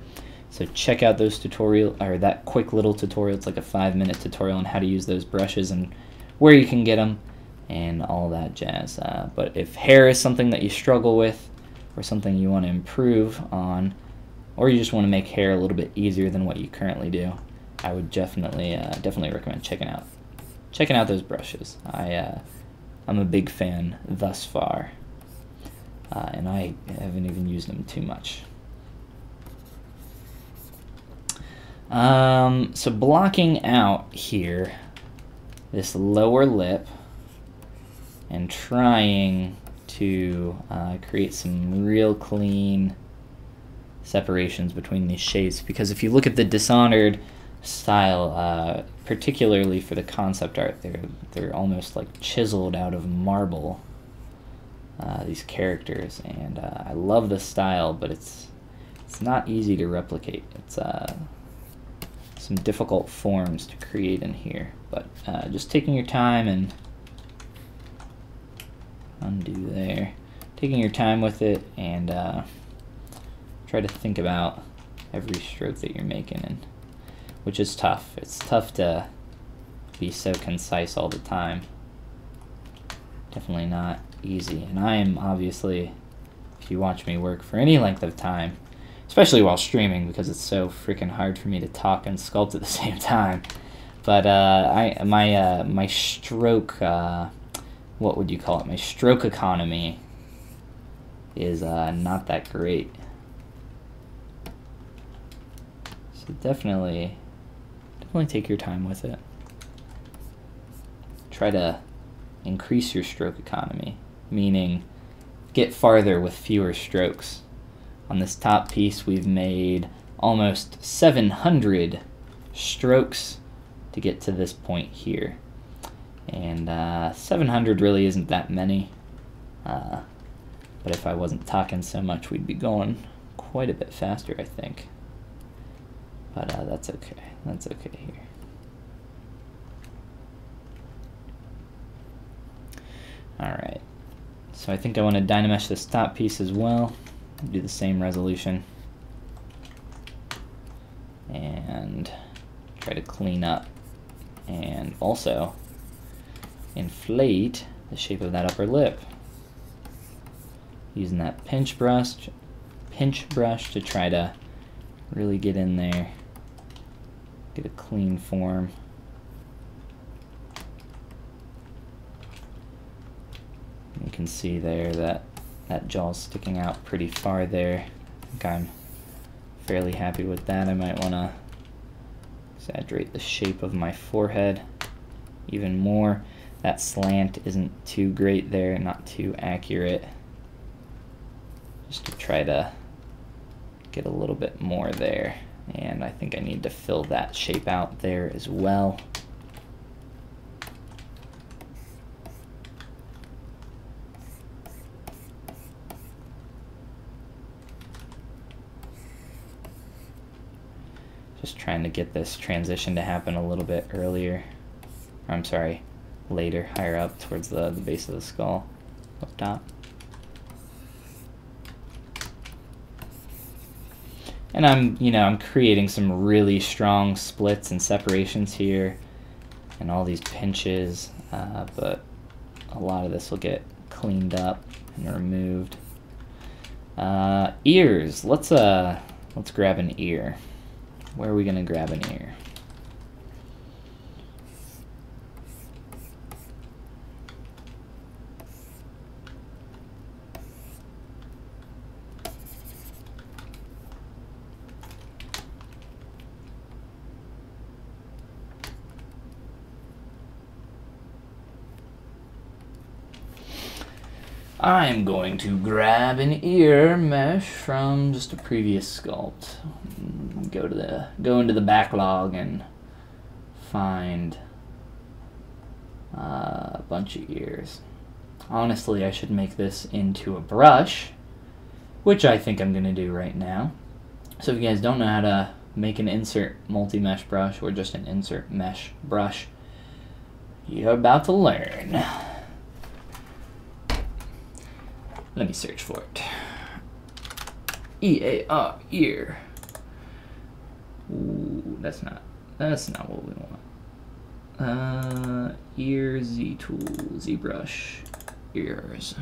so check out those that quick little tutorial. It's like a 5-minute tutorial on how to use those brushes and where you can get them and all that jazz. But if hair is something that you struggle with, or something you want to improve on, or you just want to make hair a little bit easier than what you currently do, I would definitely recommend checking out those brushes. I'm a big fan thus far, and I haven't even used them too much. So blocking out here this lower lip and trying to create some real clean separations between these shades, because if you look at the Dishonored style, particularly for the concept art, they're almost like chiseled out of marble, these characters, and I love the style, but it's not easy to replicate. It's some difficult forms to create in here, but just taking your time and undo there, taking your time with it, and try to think about every stroke that you're making, and which is tough. It's tough to be so concise all the time. Definitely not easy. And I am obviously, if you watch me work for any length of time, especially while streaming, because it's so freaking hard for me to talk and sculpt at the same time. But my stroke, what would you call it? My stroke economy is not that great. So definitely take your time with it. Try to increase your stroke economy, meaning get farther with fewer strokes. On this top piece, we've made almost 700 strokes to get to this point here. And 700 really isn't that many. But if I wasn't talking so much, we'd be going quite a bit faster, I think. But that's okay. That's okay here. Alright. So I think I want to dynamesh this top piece as well. Do the same resolution. And try to clean up. And also inflate the shape of that upper lip. Using that pinch brush to try to really get in there get a clean form. You can see there that that jaw's sticking out pretty far there. I think I'm fairly happy with that. I might want to exaggerate the shape of my forehead even more. That slant isn't too great there, not too accurate. Just to try to get a little bit more there. And I think I need to fill that shape out there as well. Just trying to get this transition to happen a little bit earlier. I'm sorry, later, higher up towards the base of the skull, up top. And I'm creating some really strong splits and separations here, and all these pinches, but a lot of this will get cleaned up and removed. Ears. Let's grab an ear. Where are we gonna grab an ear? I'm going to grab an ear mesh from just a previous sculpt. Go into the backlog and find a bunch of ears. Honestly, I should make this into a brush, which I think I'm gonna do right now. So if you guys don't know how to make an insert multi-mesh brush or just an insert mesh brush, you're about to learn. Let me search for it. EAR, ear. Ooh, that's not what we want. Ear, Z tool, ZBrush, ears.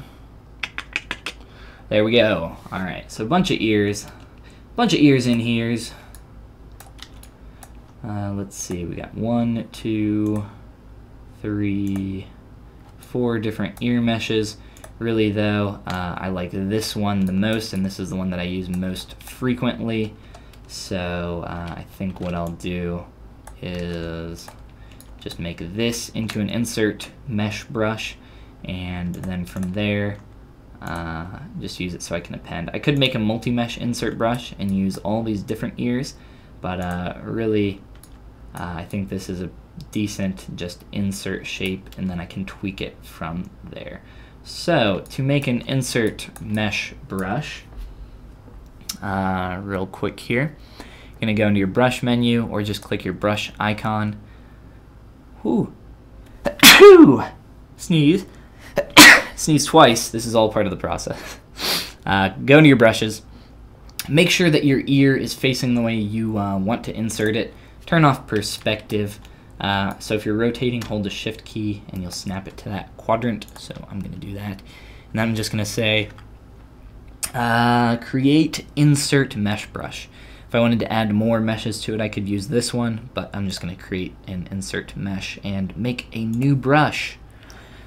There we go. All right, so a bunch of ears in here. Let's see, we got 1, 2, 3, 4 different ear meshes. Really though, I like this one the most, and this is the one that I use most frequently. So I think what I'll do is just make this into an insert mesh brush, and then from there, just use it so I can append. I could make a multi-mesh insert brush and use all these different ears, but really, I think this is a decent just insert shape, and then I can tweak it from there. So to make an insert mesh brush, real quick here, you're gonna go into your brush menu or just click your brush icon. Whoo. Sneeze. Sneeze twice. This is all part of the process. Go into your brushes. Make sure that your ear is facing the way you want to insert it. Turn off perspective. So if you're rotating, hold the shift key and you'll snap it to that quadrant. So I'm going to do that. And I'm just going to say, create insert mesh brush. If I wanted to add more meshes to it, I could use this one, but I'm just going to create an insert mesh and make a new brush.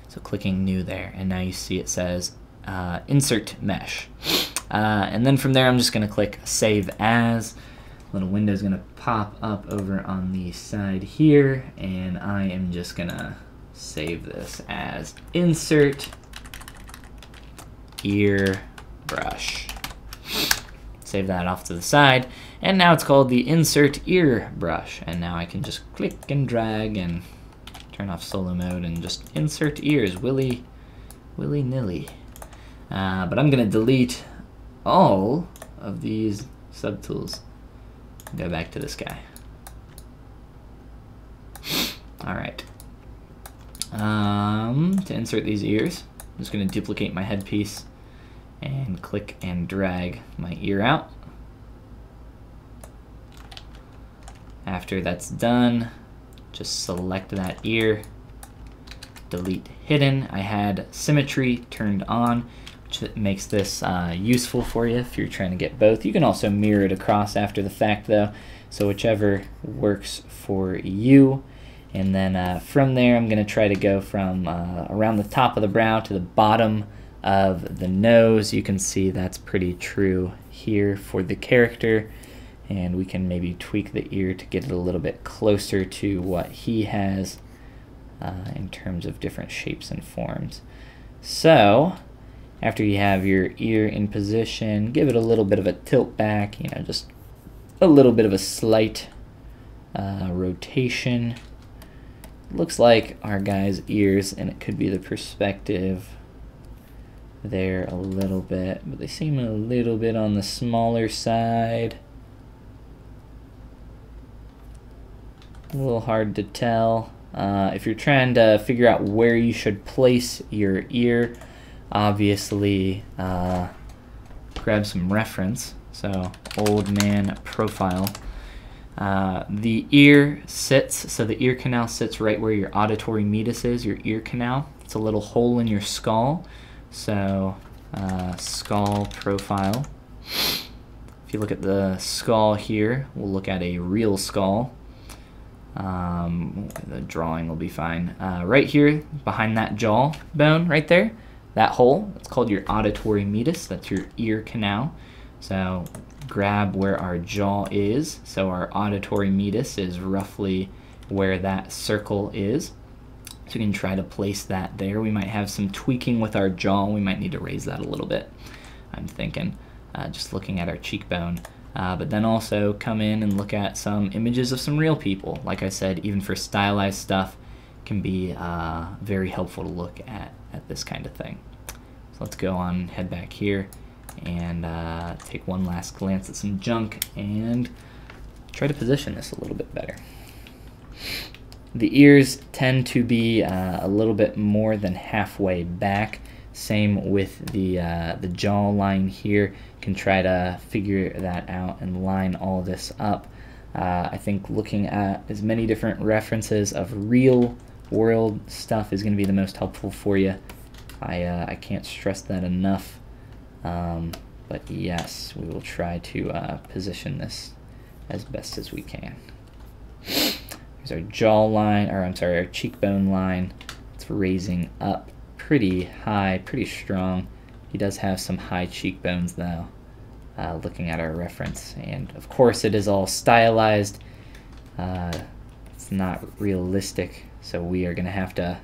So clicking new there, and now you see it says insert mesh. And then from there, I'm just going to click save as. Little window is going to pop up over on the side here, and I am just going to save this as insert ear brush. Save that off to the side, and now it's called the insert ear brush, and now I can just click and drag and turn off solo mode and just insert ears willy-nilly. But I'm going to delete all of these subtools. Go back to this guy. All right. To insert these ears, I'm just going to duplicate my headpiece and click and drag my ear out. After that's done, just select that ear, delete hidden. I had symmetry turned on, which makes this useful for you if you're trying to get both. You can also mirror it across after the fact though, so whichever works for you. And then from there I'm going to try to go from around the top of the brow to the bottom of the nose. You can see that's pretty true here for the character, and we can maybe tweak the ear to get it a little bit closer to what he has in terms of different shapes and forms. So after you have your ear in position, give it a little bit of a tilt back, you know, just a little bit of a slight rotation. Looks like our guy's ears, and it could be the perspective there a little bit, but they seem a little bit on the smaller side. A little hard to tell. If you're trying to figure out where you should place your ear, obviously grab some reference. So old man profile. The ear sits, so the ear canal sits right where your auditory meatus is, your ear canal. It's a little hole in your skull. So skull profile. If you look at the skull here, we'll look at a real skull. The drawing will be fine. Right here, behind that jaw bone right there, that hole, it's called your auditory meatus. That's your ear canal. So grab where our jaw is. So our auditory meatus is roughly where that circle is. So we can try to place that there. We might have some tweaking with our jaw. We might need to raise that a little bit, I'm thinking, just looking at our cheekbone. But then also come in and look at some images of some real people. Like I said, even for stylized stuff, can be very helpful to look at this kind of thing. So let's go on, head back here, and take one last glance at some junk and try to position this a little bit better. The ears tend to be a little bit more than halfway back. Same with the jaw line here. Can try to figure that out and line all this up. I think looking at as many different references of real world stuff is going to be the most helpful for you. I can't stress that enough. But yes, we will try to position this as best as we can. Here's our jaw line, or I'm sorry, our cheekbone line. It's raising up pretty high, pretty strong. He does have some high cheekbones though, looking at our reference. And of course it is all stylized. It's not realistic, so we are gonna have to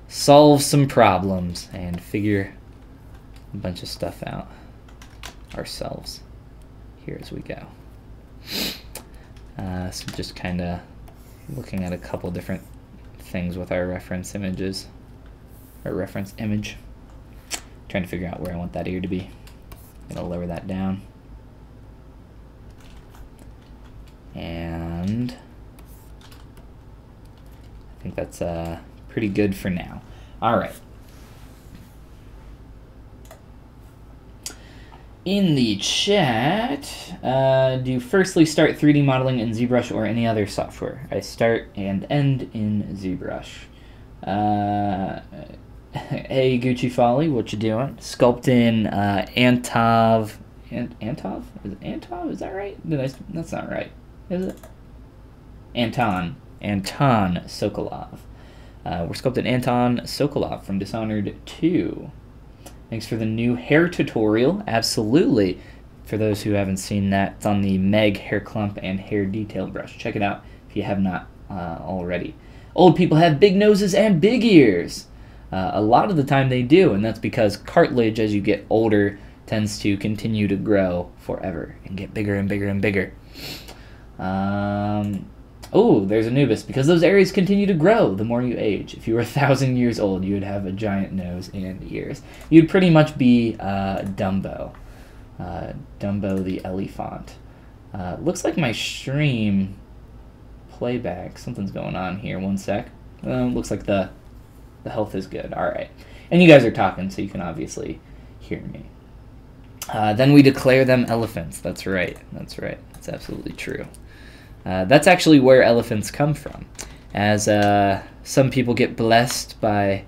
solve some problems and figure a bunch of stuff out ourselves here as we go. So just kind of looking at a couple different things with our reference images, or reference image. Trying to figure out where I want that ear to be. I'm gonna lower that down. And I think that's pretty good for now. All right. In the chat, do you firstly start 3D modeling in ZBrush or any other software? I start and end in ZBrush. Hey Gucci Folly, what you doing? Sculpt in Antov. Antov? Is it Antov? Is that right? That's not right. Is it? Anton Sokolov. We're sculpting Anton Sokolov from Dishonored 2. Thanks for the new hair tutorial. Absolutely. For those who haven't seen that, it's on the Meg hair clump and hair detail brush. Check it out if you have not already. Old people have big noses and big ears. A lot of the time they do, and that's because cartilage, as you get older, tends to continue to grow forever and get bigger and bigger and bigger. Oh, there's Anubis. Because those areas continue to grow the more you age. If you were 1,000 years old, you would have a giant nose and ears. You'd pretty much be Dumbo. Dumbo the elephant. Looks like my stream playback. Something's going on here. One sec. Looks like the health is good. All right. And you guys are talking, so you can obviously hear me. Then we declare them elephants. That's right. That's right. That's absolutely true. That's actually where elephants come from. As some people get blessed by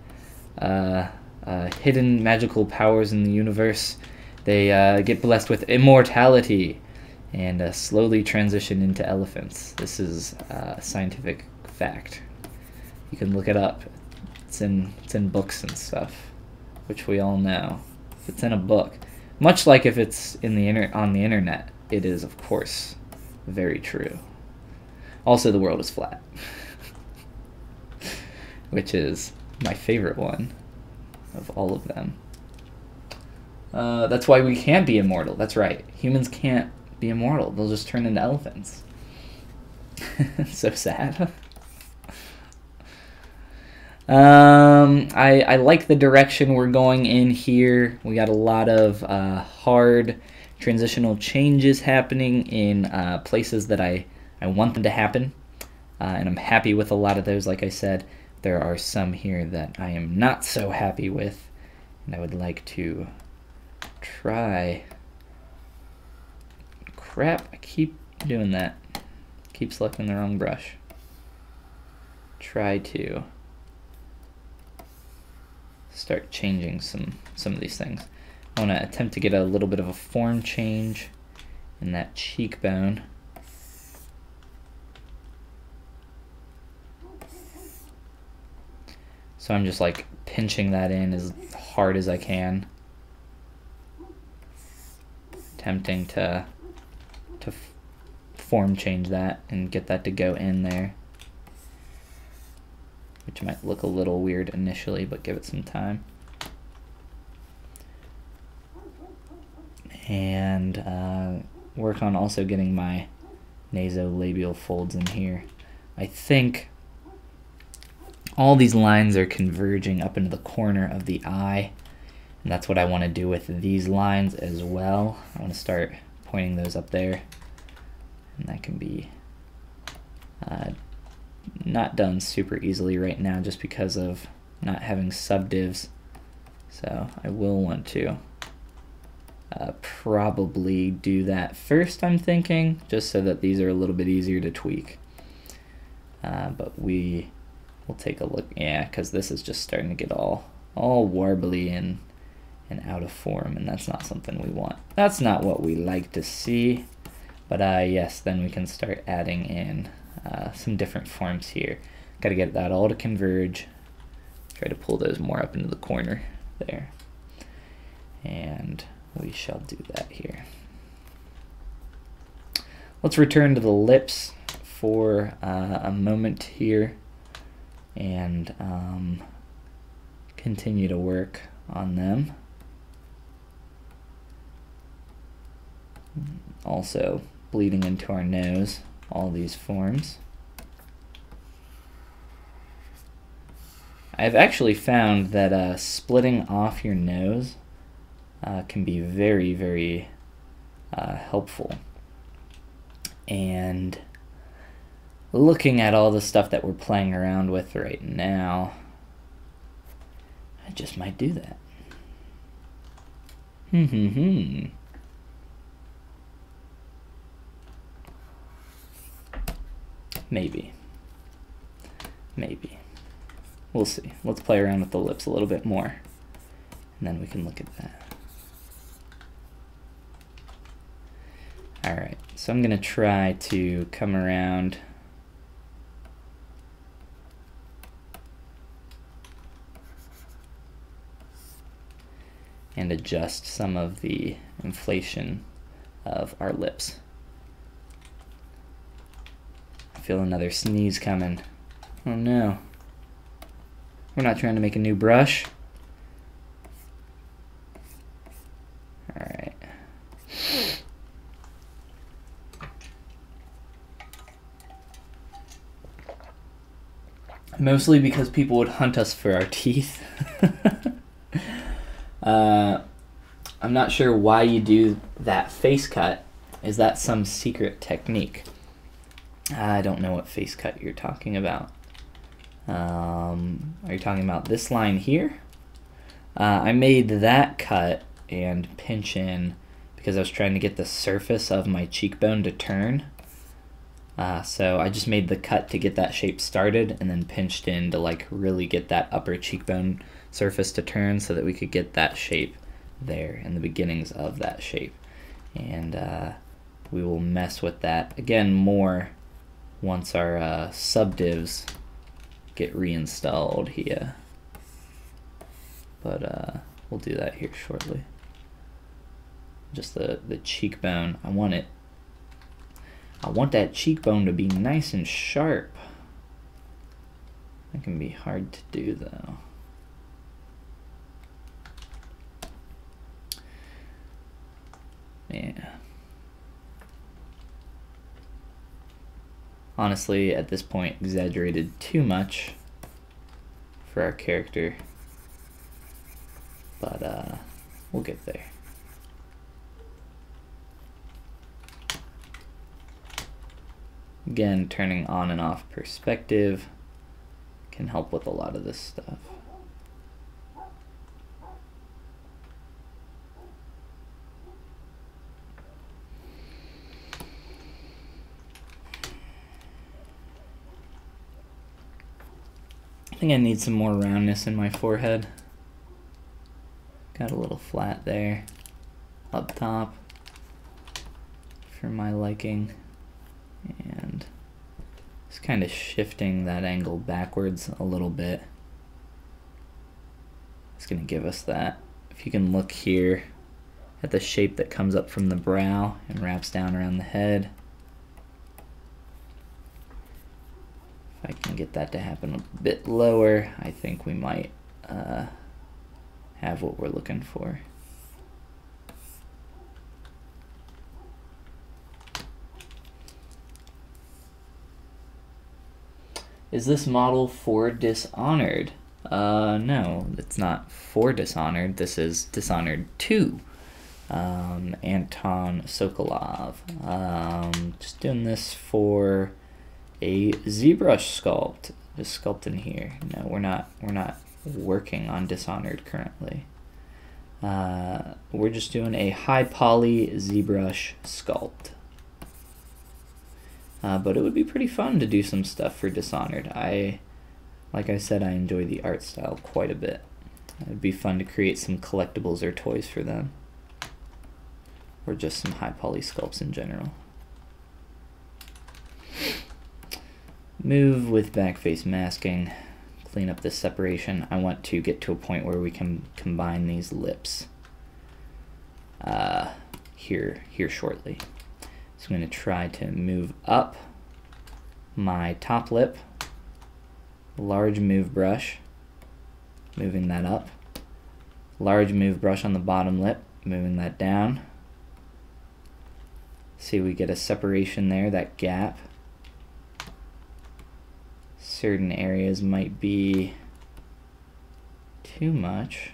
hidden magical powers in the universe. They get blessed with immortality and slowly transition into elephants. This is a scientific fact. You can look it up. It's in books and stuff, which we all know. If it's in a book, much like if it's in on the internet, it is, of course, very true. Also, the world is flat, which is my favorite one of all of them. That's why we can't be immortal. That's right. Humans can't be immortal. They'll just turn into elephants. So sad. I like the direction we're going in here. We got a lot of hard transitional changes happening in places that I want them to happen. And I'm happy with a lot of those. Like I said, there are some here that I am not so happy with, and I would like to try. Crap, I keep doing that. Keep selecting the wrong brush. Try to start changing some of these things. I want to attempt to get a little bit of a form change in that cheekbone. So I'm just like pinching that in as hard as I can, attempting to form change that and get that to go in there, which might look a little weird initially, but give it some time. And work on also getting my nasolabial folds in here. I think all these lines are converging up into the corner of the eye, and that's what I want to do with these lines as well. I want to start pointing those up there, and that can be not done super easily right now just because of not having subdivs. So I will want to probably do that first, I'm thinking, just so that these are a little bit easier to tweak. But we'll take a look, yeah, because this is just starting to get all warbly and out of form, and that's not something we want. That's not what we like to see. But yes, then we can start adding in some different forms here. Got to get that all to converge. Try to pull those more up into the corner there. And we shall do that here. Let's return to the lips for a moment here and continue to work on them. Also bleeding into our nose, all these forms. I've actually found that splitting off your nose can be very, very helpful. And looking at all the stuff that we're playing around with right now, I just might do that. Maybe. We'll see. Let's play around with the lips a little bit more, and then we can look at that. Alright, so I'm going to try to come around and adjust some of the inflation of our lips. I feel another sneeze coming. Oh no. We're not trying to make a new brush. Alright. Mostly because people would hunt us for our teeth. I'm not sure why you do that face cut. Is that some secret technique? I don't know what face cut you're talking about. Are you talking about this line here? I made that cut and pinch in because I was trying to get the surface of my cheekbone to turn. So I just made the cut to get that shape started and then pinched in to like really get that upper cheekbone surface to turn so that we could get that shape there and the beginnings of that shape. And we will mess with that again more once our subdivs get reinstalled here. But we'll do that here shortly. Just the cheekbone, I want that cheekbone to be nice and sharp. That can be hard to do though. Yeah. Honestly, at this point, exaggerated too much for our character, but we'll get there. Again, turning on and off perspective can help with a lot of this stuff. I think I need some more roundness in my forehead. Got a little flat there up top for my liking, and just kind of shifting that angle backwards a little bit. It's going to give us that. If you can look here at the shape that comes up from the brow and wraps down around the head. If I can get that to happen a bit lower, I think we might have what we're looking for. Is this model for Dishonored? No, it's not for Dishonored. This is Dishonored 2. Anton Sokolov. Just doing this for a ZBrush sculpt. Just sculpting here. No, we're not working on Dishonored currently. We're just doing a high poly ZBrush sculpt. But it would be pretty fun to do some stuff for Dishonored. Like I said, I enjoy the art style quite a bit. It'd be fun to create some collectibles or toys for them. Or just some high poly sculpts in general. Move with backface masking. Clean up this separation. I want to get to a point where we can combine these lips here shortly. So I'm going to try to move up my top lip, large move brush, moving that up, large move brush on the bottom lip, moving that down. See, we get a separation there, that gap. Certain areas might be too much,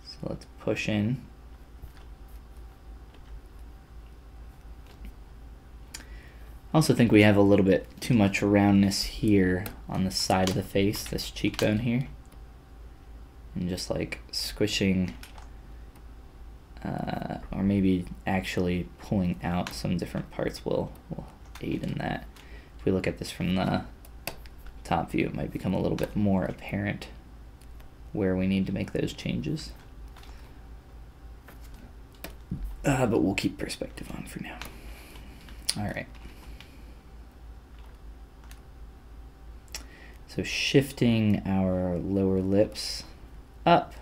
so let's push in. I also think we have a little bit too much roundness here on the side of the face, this cheekbone here, and just like squishing or maybe actually pulling out some different parts will aid in that. If we look at this from the top view, it might become a little bit more apparent where we need to make those changes. But we'll keep perspective on for now. All right. So shifting our lower lips up,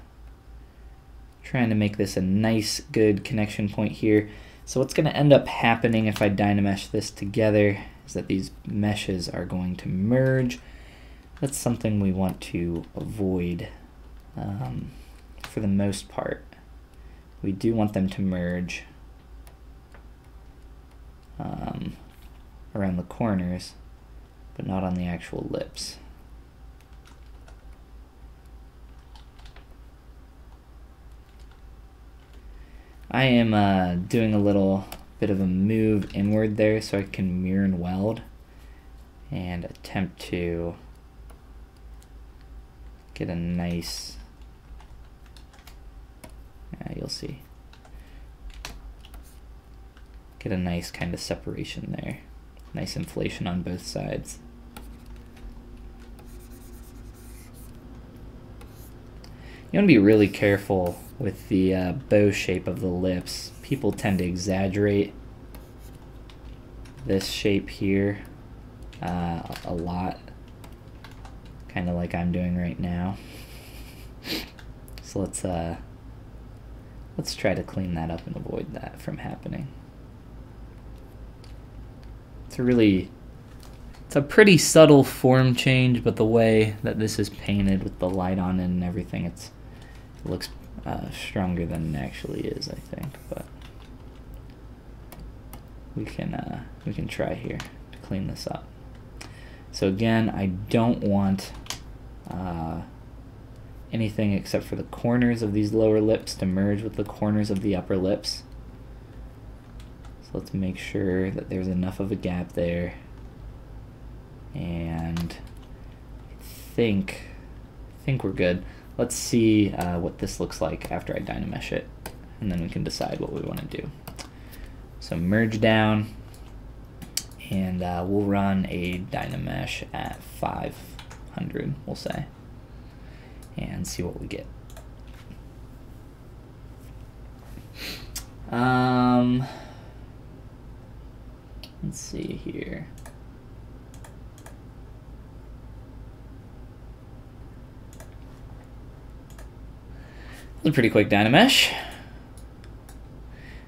trying to make this a nice, good connection point here. So what's going to end up happening if I dynamesh this together is that these meshes are going to merge. That's something we want to avoid for the most part. We do want them to merge around the corners, but not on the actual lips. I am doing a little bit of a move inward there so I can mirror and weld and attempt to get a nice, you'll see, get a nice kind of separation there. Nice inflation on both sides. You want to be really careful with the bow shape of the lips. People tend to exaggerate this shape here a lot, kind of like I'm doing right now. So let's try to clean that up and avoid that from happening. It's a pretty subtle form change, but the way that this is painted with the light on it and everything, it looks stronger than it actually is, I think. But we can try here to clean this up. So again, I don't want anything except for the corners of these lower lips to merge with the corners of the upper lips. So let's make sure that there's enough of a gap there. And I think we're good. Let's see what this looks like after I Dynamesh it, and then we can decide what we want to do. So merge down, and we'll run a Dynamesh at 500, we'll say, and see what we get. Let's see here. It's a pretty quick Dynamesh.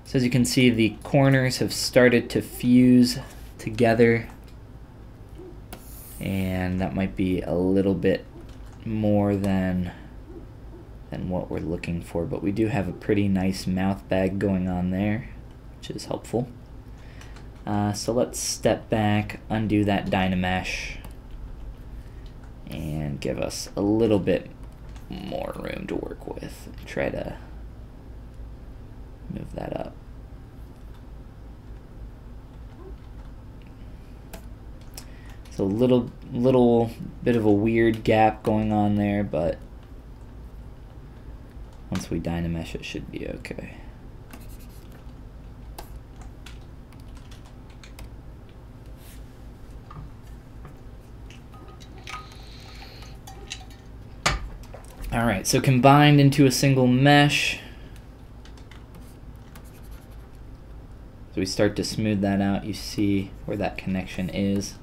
So as you can see, the corners have started to fuse together, and that might be a little bit more than what we're looking for, but we do have a pretty nice mouth bag going on there, which is helpful. So let's step back, undo that Dynamesh, and give us a little bit more room to work with. Try to move that up. So a little bit of a weird gap going on there, but once we Dynamesh it should be okay. Alright, so combined into a single mesh. So we start to smooth that out. You see where that connection is.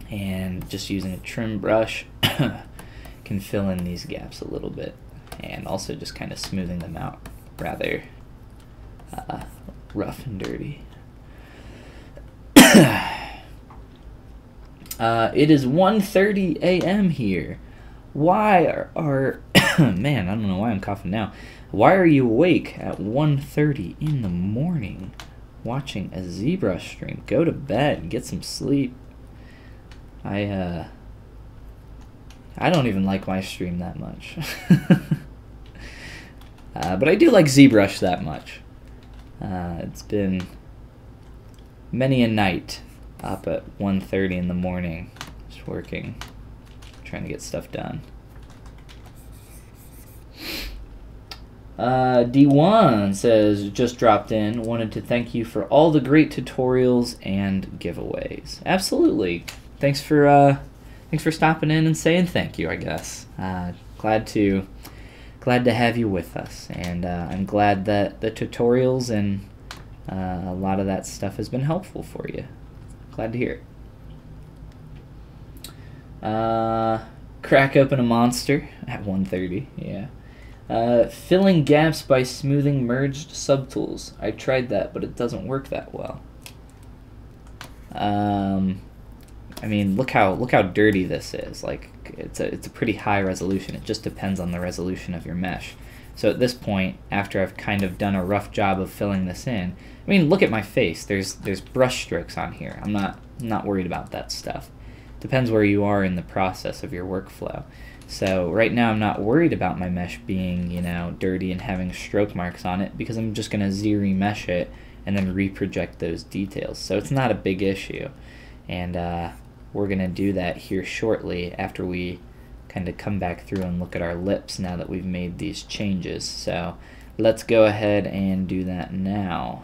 And just using a trim brush can fill in these gaps a little bit. And also just kind of smoothing them out rather rough and dirty. It is 1:30 a.m. here. Why are man, I don't know why I'm coughing now. Why are you awake at 1:30 in the morning watching a ZBrush stream? Go to bed, get some sleep. I don't even like my stream that much. But I do like ZBrush that much. It's been many a night up at 1:30 in the morning, just working, trying to get stuff done. D1 says, just dropped in, wanted to thank you for all the great tutorials and giveaways. Absolutely. Thanks for stopping in and saying thank you, I guess. Glad to have you with us, and I'm glad that the tutorials and a lot of that stuff has been helpful for you. Glad to hear it. Crack open a monster at 1:30, yeah. Filling gaps by smoothing merged subtools. I tried that, but it doesn't work that well. I mean, look how dirty this is. Like, it's a pretty high resolution. It just depends on the resolution of your mesh. So at this point, after I've kind of done a rough job of filling this in, I mean, look at my face. There's brush strokes on here. I'm not worried about that stuff. Depends where you are in the process of your workflow. So right now I'm not worried about my mesh being, you know, dirty and having stroke marks on it, because I'm just going to Z-remesh it and then reproject those details. So it's not a big issue. And we're going to do that here shortly after we kind of come back through and look at our lips now that we've made these changes. So let's go ahead and do that now.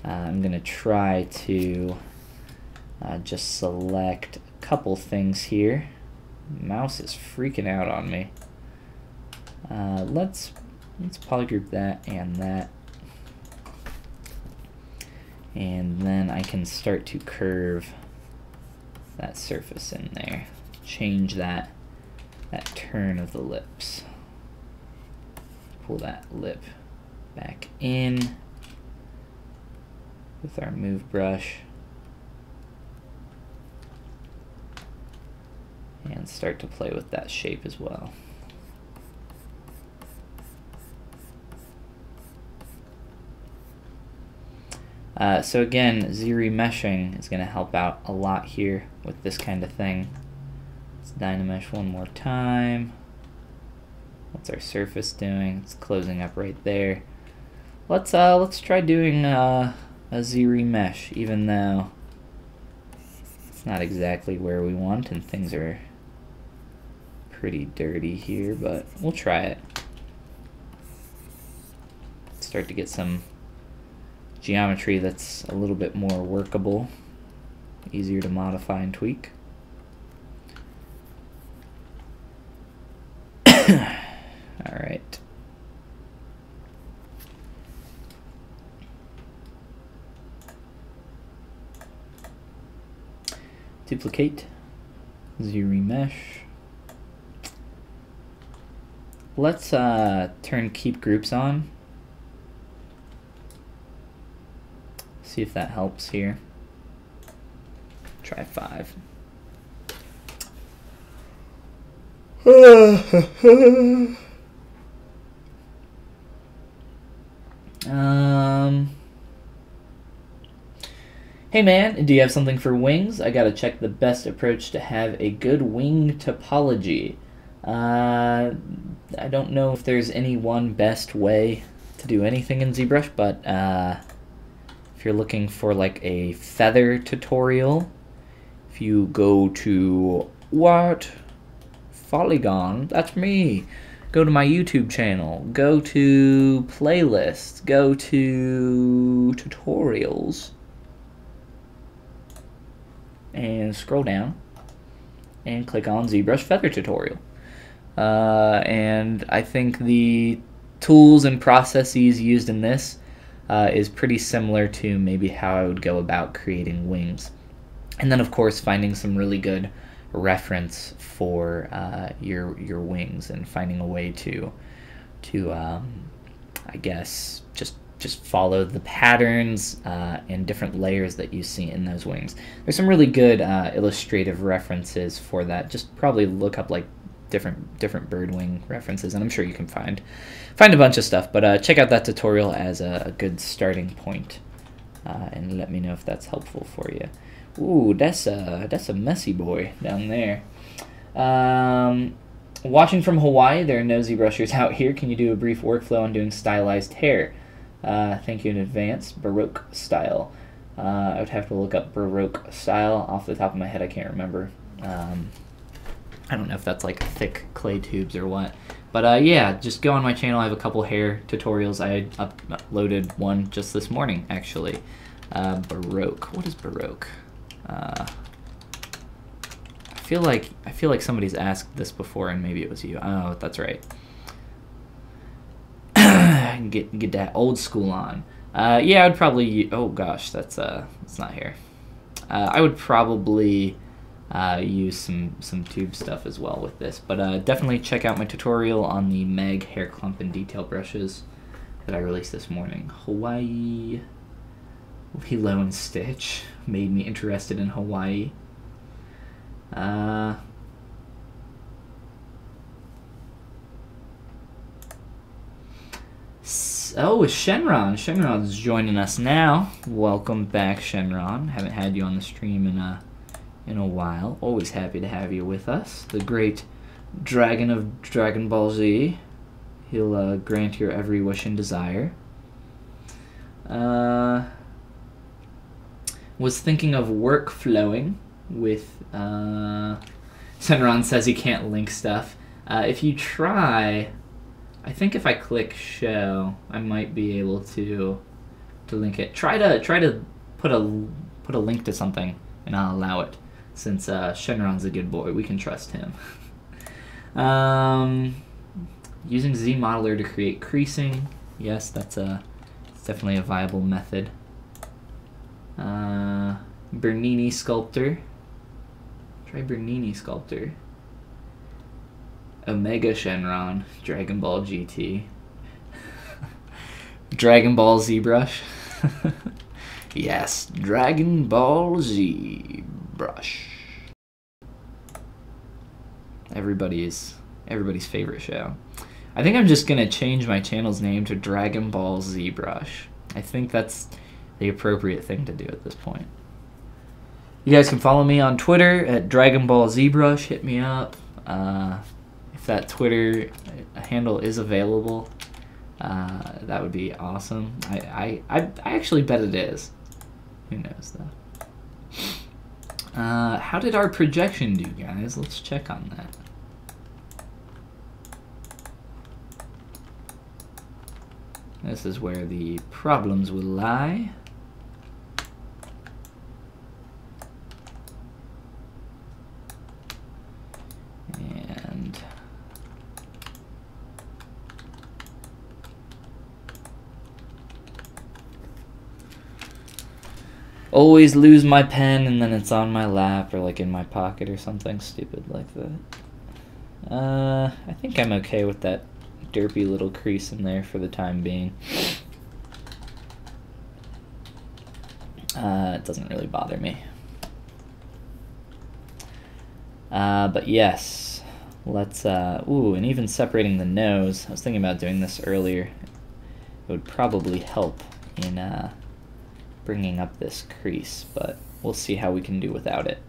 I'm going to try to just select a couple things here. Mouse is freaking out on me. Let's polygroup that and that. And then I can start to curve that surface in there. Change that turn of the lips. Pull that lip back in with our move brush. And start to play with that shape as well. So again, Z-remeshing is going to help out a lot here with this kind of thing. Let's Dynamesh one more time. What's our surface doing? It's closing up right there. Let's try doing a Z-remesh, even though it's not exactly where we want and things are pretty dirty here, but we'll try it. Start to get some geometry that's a little bit more workable, easier to modify and tweak. All right. Duplicate, Z-remesh. Let's turn keep groups on. See if that helps here. Try 5. Hey man, do you have something for wings? I gotta check the best approach to have a good wing topology. I don't know if there's any one best way to do anything in ZBrush, but if you're looking for like a feather tutorial, if you go to Follygon, that's me. Go to my YouTube channel, go to playlists, go to tutorials, and scroll down and click on ZBrush feather tutorial. And I think the tools and processes used in this is pretty similar to maybe how I would go about creating wings. And then of course finding some really good reference for your wings and finding a way to I guess just follow the patterns and different layers that you see in those wings. There's some really good illustrative references for that. Just probably look up like different bird wing references, and I'm sure you can find a bunch of stuff. But check out that tutorial as a good starting point, and let me know if that's helpful for you. Ooh, that's a messy boy down there. Watching from Hawaii, there are no ZBrushers out here. Can you do a brief workflow on doing stylized hair? Thank you in advance. Baroque style. I would have to look up Baroque style off the top of my head. I can't remember. I don't know if that's like thick clay tubes or what. But yeah, just go on my channel. I have a couple hair tutorials. I uploaded one just this morning, actually. Baroque. What is Baroque? I feel like somebody's asked this before, and maybe it was you. Oh, that's right. Get that old school on. Yeah, I would probably. Oh gosh, that's not hair. I would probably use some tube stuff as well with this, but definitely check out my tutorial on the Meg hair clump and detail brushes that I released this morning. Hawaii. Lilo and Stitch made me interested in Hawaii. Oh, Shenron. Shenron's joining us now. Welcome back, Shenron. Haven't had you on the stream in a while. Always happy to have you with us. The great dragon of Dragon Ball Z. He'll grant your every wish and desire. Was thinking of workflowing with Shenron says he can't link stuff. If you try, I think if I click show, I might be able to to link it. Try to put a link to something, and I'll allow it. Since Shenron's a good boy, we can trust him. Using Z Modeler to create creasing. Yes, it's definitely a viable method. Bernini Sculptor. Try Bernini Sculptor. Omega Shenron. Dragon Ball GT. Dragon Ball ZBrush. Yes, Dragon Ball ZBrush. Everybody's favorite show. I think I'm just gonna change my channel's name to Dragon Ball ZBrush. I think that's the appropriate thing to do at this point. You guys can follow me on Twitter at Dragon Ball ZBrush. Hit me up. If that Twitter handle is available, that would be awesome. I actually bet it is. Who knows though? How did our projection do, guys? Let's check on that. This is where the problems will lie. And always lose my pen and then it's on my lap or like in my pocket or something stupid like that. I think I'm okay with that derpy little crease in there for the time being. It doesn't really bother me. But yes, let's, ooh, and even separating the nose, I was thinking about doing this earlier. It would probably help in bringing up this crease, but we'll see how we can do without it.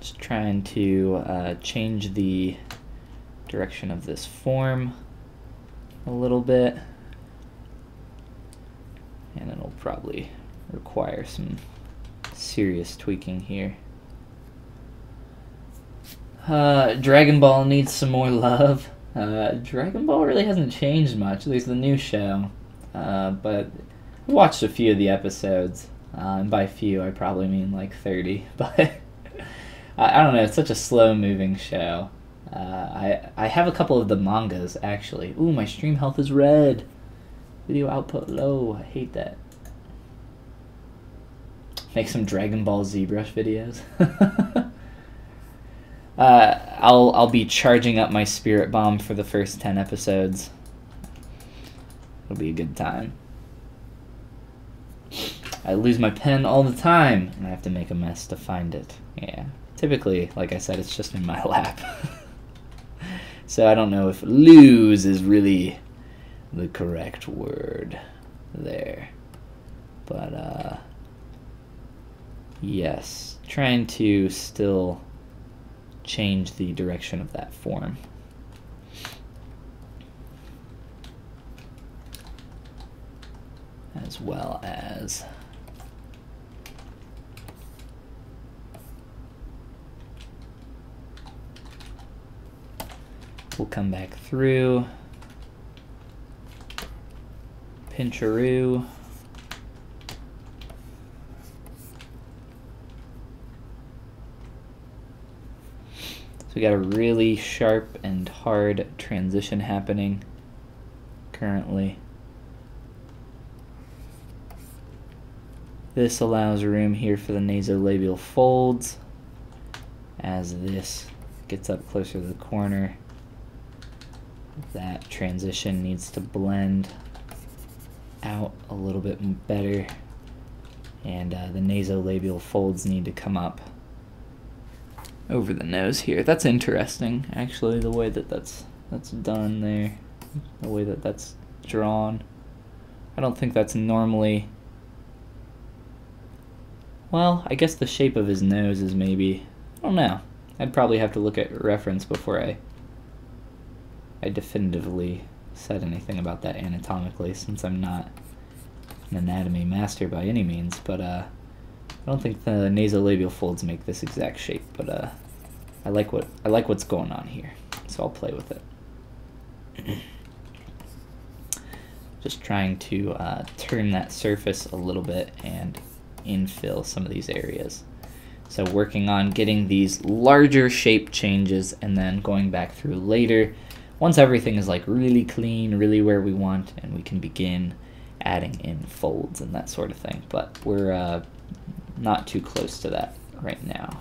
Just trying to change the direction of this form a little bit, and it'll probably require some serious tweaking here. Dragon Ball needs some more love. Dragon Ball really hasn't changed much, at least the new show, but I watched a few of the episodes, and by few I probably mean like 30, but I don't know, it's such a slow-moving show. I have a couple of the mangas, actually. Ooh, my stream health is red. Video output low. I hate that. Make some Dragon Ball ZBrush videos. I'll be charging up my spirit bomb for the first 10 episodes. It'll be a good time. I lose my pen all the time, and I have to make a mess to find it. Yeah. Typically, like I said, it's just in my lap. So I don't know if lose is really the correct word there. But, yes. Trying to still change the direction of that form. As well as we'll come back through, pincharoo, so we got a really sharp and hard transition happening currently. This allows room here for the nasolabial folds as this gets up closer to the corner. That transition needs to blend out a little bit better, and the nasolabial folds need to come up over the nose here. That's interesting, actually, the way that that's done there, the way that that's drawn. I don't think that's normally. Well, I guess the shape of his nose is maybe, I don't know. I'd probably have to look at reference before I definitively said anything about that anatomically, since I'm not an anatomy master by any means, but I don't think the nasolabial folds make this exact shape, but I like what's going on here, so I'll play with it. Just trying to turn that surface a little bit and infill some of these areas. So working on getting these larger shape changes and then going back through later once everything is like really clean, really where we want, and we can begin adding in folds and that sort of thing. But we're not too close to that right now.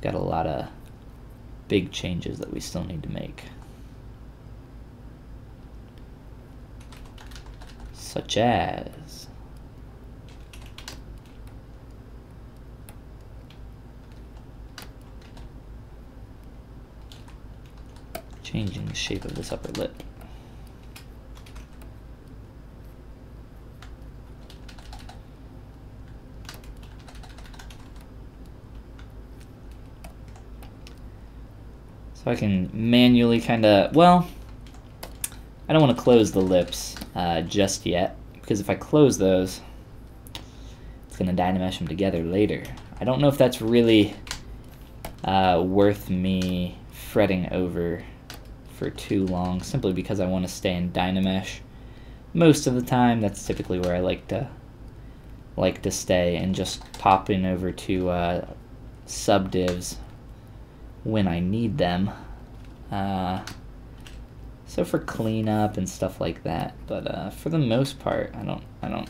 Got a lot of big changes that we still need to make. Such as changing the shape of this upper lip. So I can manually kind of, well, I don't want to close the lips just yet, because if I close those, it's going to Dynamesh them together later. I don't know if that's really worth me fretting over for too long, simply because I want to stay in Dynamesh most of the time. That's typically where I like to stay, and just pop in over to subdivs when I need them. So for cleanup and stuff like that, but for the most part, I don't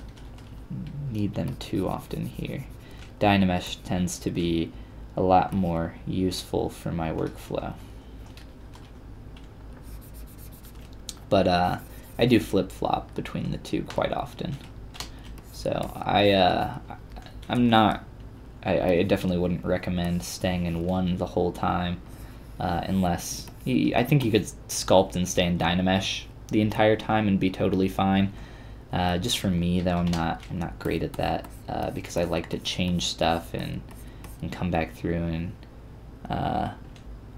need them too often here. Dynamesh tends to be a lot more useful for my workflow. But I do flip-flop between the two quite often. So I definitely wouldn't recommend staying in one the whole time, unless I think you could sculpt and stay in Dynamesh the entire time and be totally fine. Just for me though, I'm not great at that, because I like to change stuff and come back through and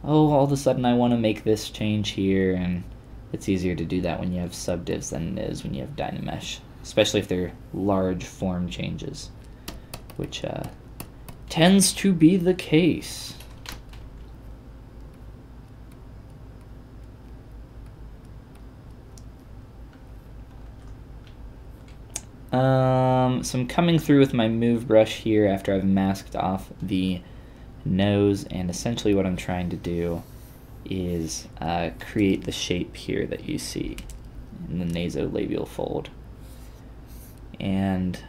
all of a sudden I want to make this change here, and it's easier to do that when you have subdivs than it is when you have Dynamesh, especially if they're large form changes, which tends to be the case. So I'm coming through with my move brush here after I've masked off the nose, and essentially what I'm trying to do is create the shape here that you see in the nasolabial fold. And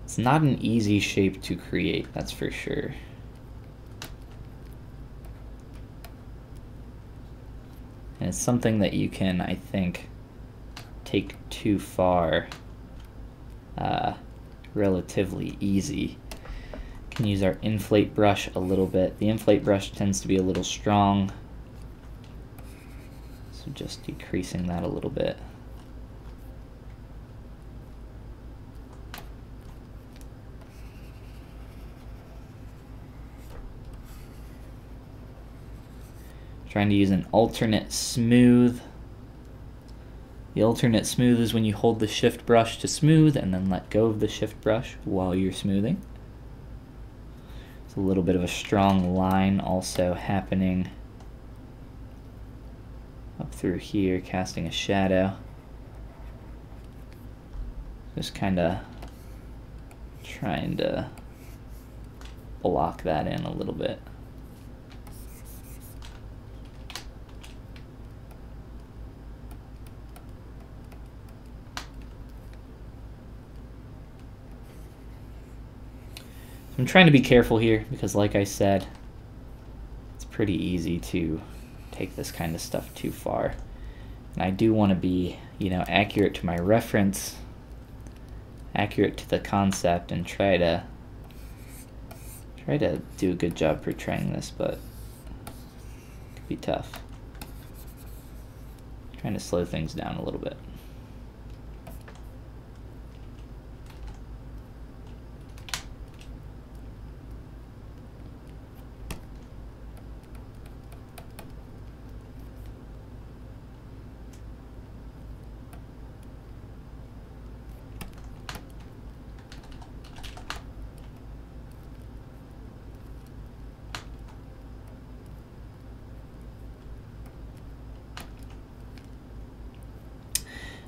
it's not an easy shape to create, that's for sure. And it's something that you can, I think, take too far relatively easy. Can use our inflate brush a little bit. The inflate brush tends to be a little strong, so just decreasing that a little bit. Trying to use an alternate smooth. The alternate smooth is when you hold the shift brush to smooth and then let go of the shift brush while you're smoothing. It's a little bit of a strong line also happening up through here, casting a shadow. Just kind of trying to block that in a little bit. I'm trying to be careful here because, like I said, it's pretty easy to take this kind of stuff too far. And I do want to be, accurate to my reference, accurate to the concept, and try to do a good job portraying this, but it could be tough. Trying to slow things down a little bit.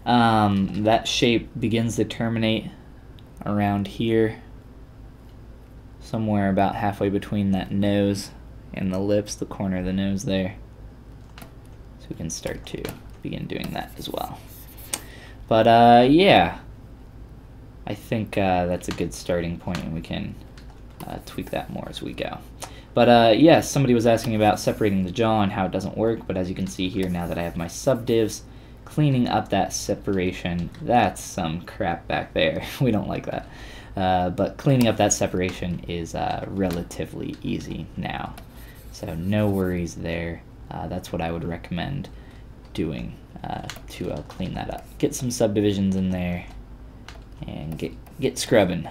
That shape begins to terminate around here, somewhere about halfway between that nose and the lips, the corner of the nose there. So we can start to begin doing that as well. But yeah, I think that's a good starting point, and we can tweak that more as we go. But yes, somebody was asking about separating the jaw and how it doesn't work, but as you can see here, now that I have my subdivs, cleaning up that separation, that's some crap back there. We don't like that. But cleaning up that separation is relatively easy now. So no worries there. That's what I would recommend doing to clean that up. Get some subdivisions in there and get scrubbing.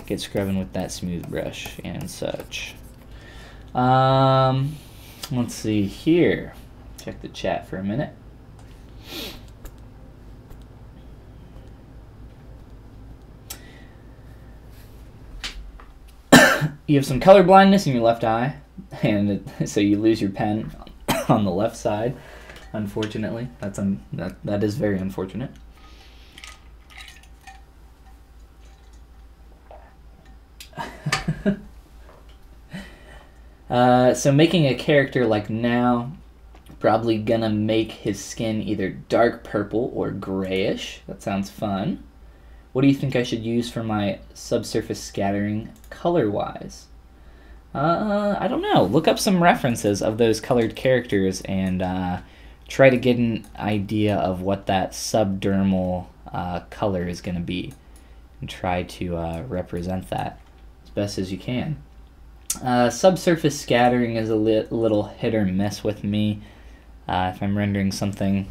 Get scrubbing with that smooth brush and such. Let's see here. Check the chat for a minute. You have some color blindness in your left eye, and so you lose your pen on the left side. Unfortunately, that is very unfortunate. So making a character like now, probably gonna make his skin either dark purple or grayish. That sounds fun. What do you think I should use for my subsurface scattering color-wise? I don't know. Look up some references of those colored characters and try to get an idea of what that subdermal color is going to be, and try to represent that as best as you can. Subsurface scattering is a little hit or miss with me. If I'm rendering something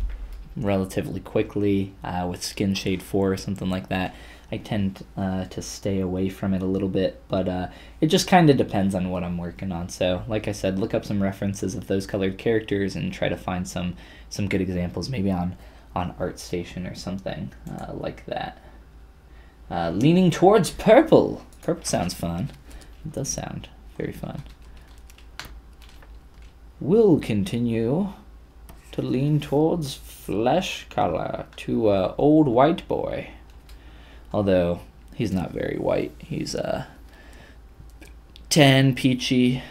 relatively quickly with Skin Shade 4 or something like that, I tend to stay away from it a little bit, but it just kind of depends on what I'm working on. So like I said, look up some references of those colored characters and try to find some good examples, maybe on ArtStation or something like that. Leaning towards purple. Purple sounds fun. It does sound very fun. We'll continue to lean towards flesh color to old white boy. Although he's not very white. He's tan, peachy,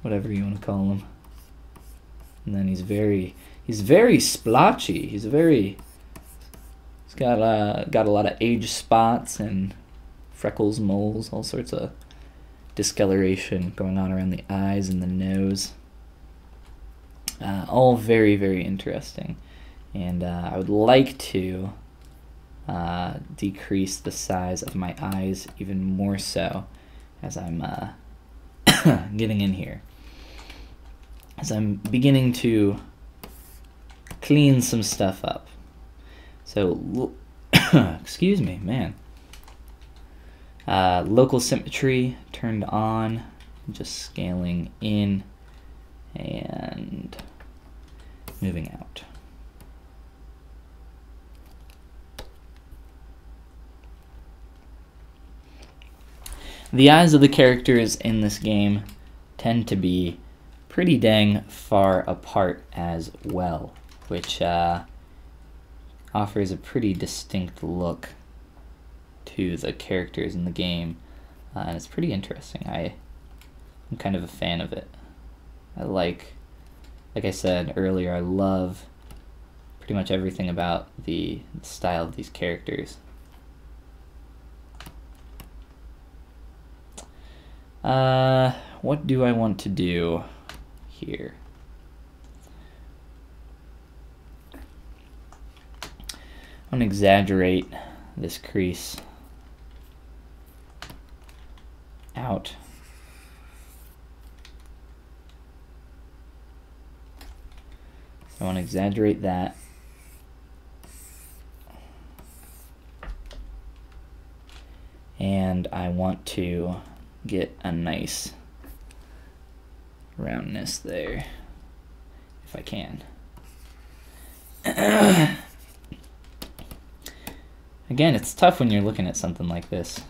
whatever you want to call him. And then he's very splotchy. He's got a lot of age spots and freckles, moles, all sorts of discoloration going on around the eyes and the nose. All very, very interesting. And I would like to decrease the size of my eyes even more so as I'm getting in here. As I'm beginning to clean some stuff up. So, excuse me, man. Local symmetry turned on, just scaling in and moving out. The eyes of the characters in this game tend to be pretty dang far apart as well, which offers a pretty distinct look to the characters in the game, and it's pretty interesting. I'm kind of a fan of it. I like I said earlier, I love pretty much everything about the style of these characters. What do I want to do here? I'm going to exaggerate this crease out. I want to exaggerate that. And I want to get a nice roundness there, if I can. Again, it's tough when you're looking at something like this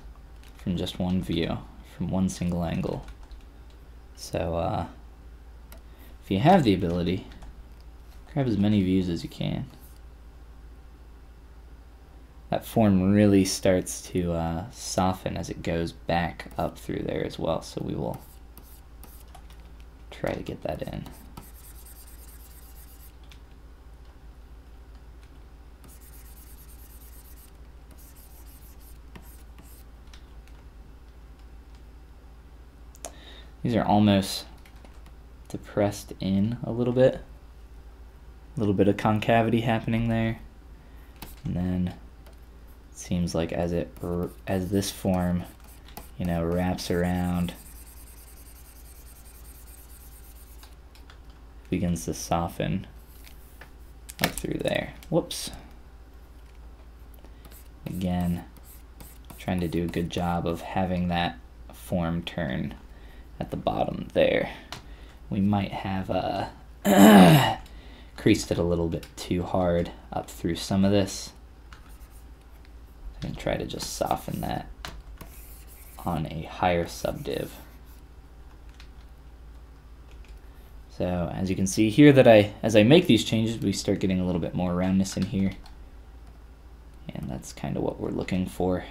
from just one view, from one single angle. So, if you have the ability, grab as many views as you can. that form really starts to soften as it goes back up through there as well. So we will try to get that in. These are almost depressed in a little bit of concavity happening there, and then it seems like as this form, you know, wraps around, begins to soften up through there. Whoops. Again, trying to do a good job of having that form turn at the bottom there. We might have creased it a little bit too hard up through some of this, and try to just soften that on a higher subdiv. So as you can see here, that as I make these changes, we start getting a little bit more roundness in here, and that's kind of what we're looking for.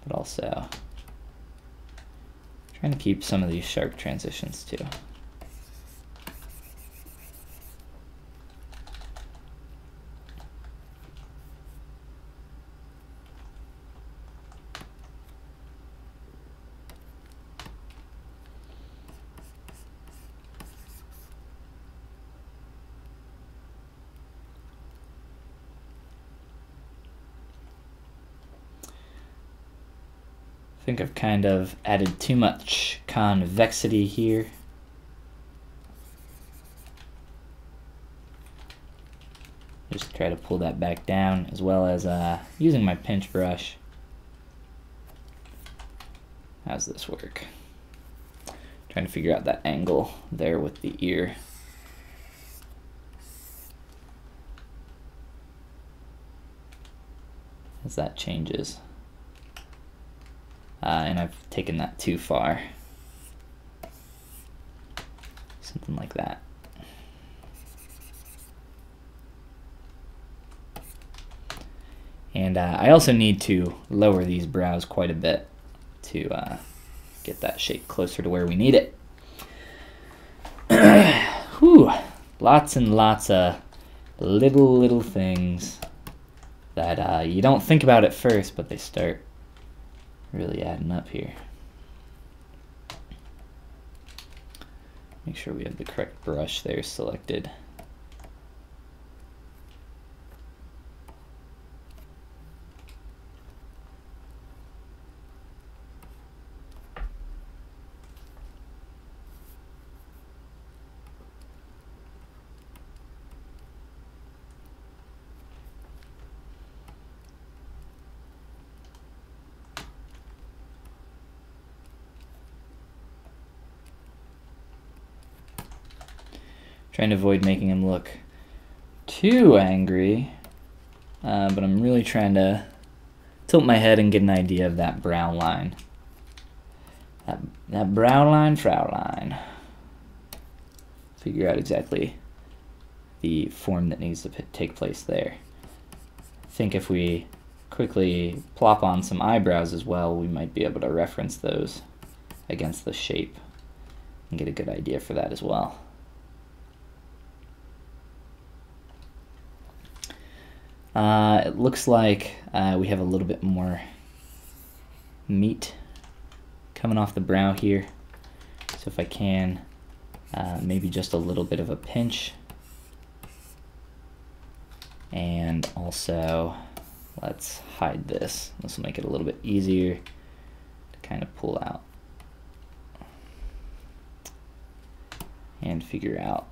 But also trying to keep some of these sharp transitions too. I think I've kind of added too much convexity here. Just try to pull that back down, as well as using my pinch brush. How's this work? Trying to figure out that angle there with the ear. As that changes. And I've taken that too far. Something like that. And I also need to lower these brows quite a bit to get that shape closer to where we need it. Whew. Lots and lots of little things that you don't think about at first, but they start really adding up here. Make sure we have the correct brush there selected. Trying to avoid making him look too angry, but I'm really trying to tilt my head and get an idea of that brow line. That brow line, Fraulein. Figure out exactly the form that needs to take place there. I think if we quickly plop on some eyebrows as well, we might be able to reference those against the shape and get a good idea for that as well. It looks like we have a little bit more meat coming off the brow here. So if I can, maybe just a little bit of a pinch. And also, let's hide this. This will make it a little bit easier to kind of pull out and figure out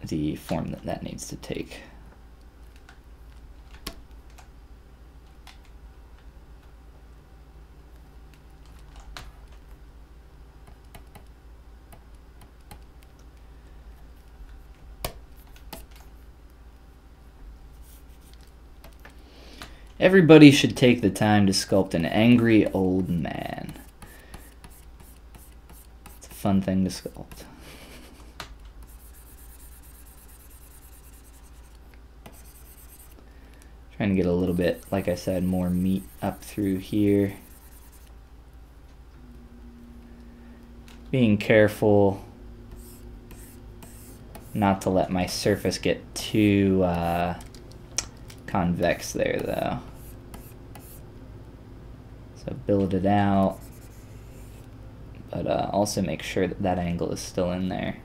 the form that needs to take. Everybody should take the time to sculpt an angry old man. It's a fun thing to sculpt. Trying to get a little bit, like I said, more meat up through here. Being careful not to let my surface get too convex there, though. So build it out, but also make sure that that angle is still in there.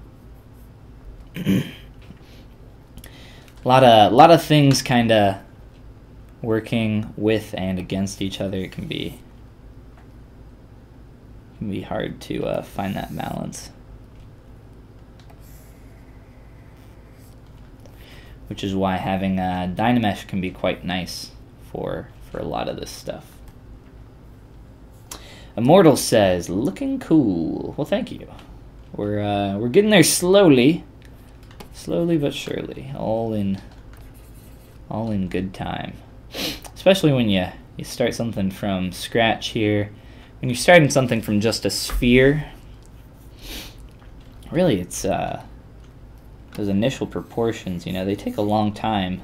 A lot of things kind of working with and against each other. It can be hard to find that balance, which is why having Dynamesh can be quite nice for a lot of this stuff. Immortal says, "Looking cool." Well, thank you. We're getting there slowly but surely. All in good time. Especially when you start something from scratch here. When you're starting something from just a sphere, really it's those initial proportions, you know, they take a long time.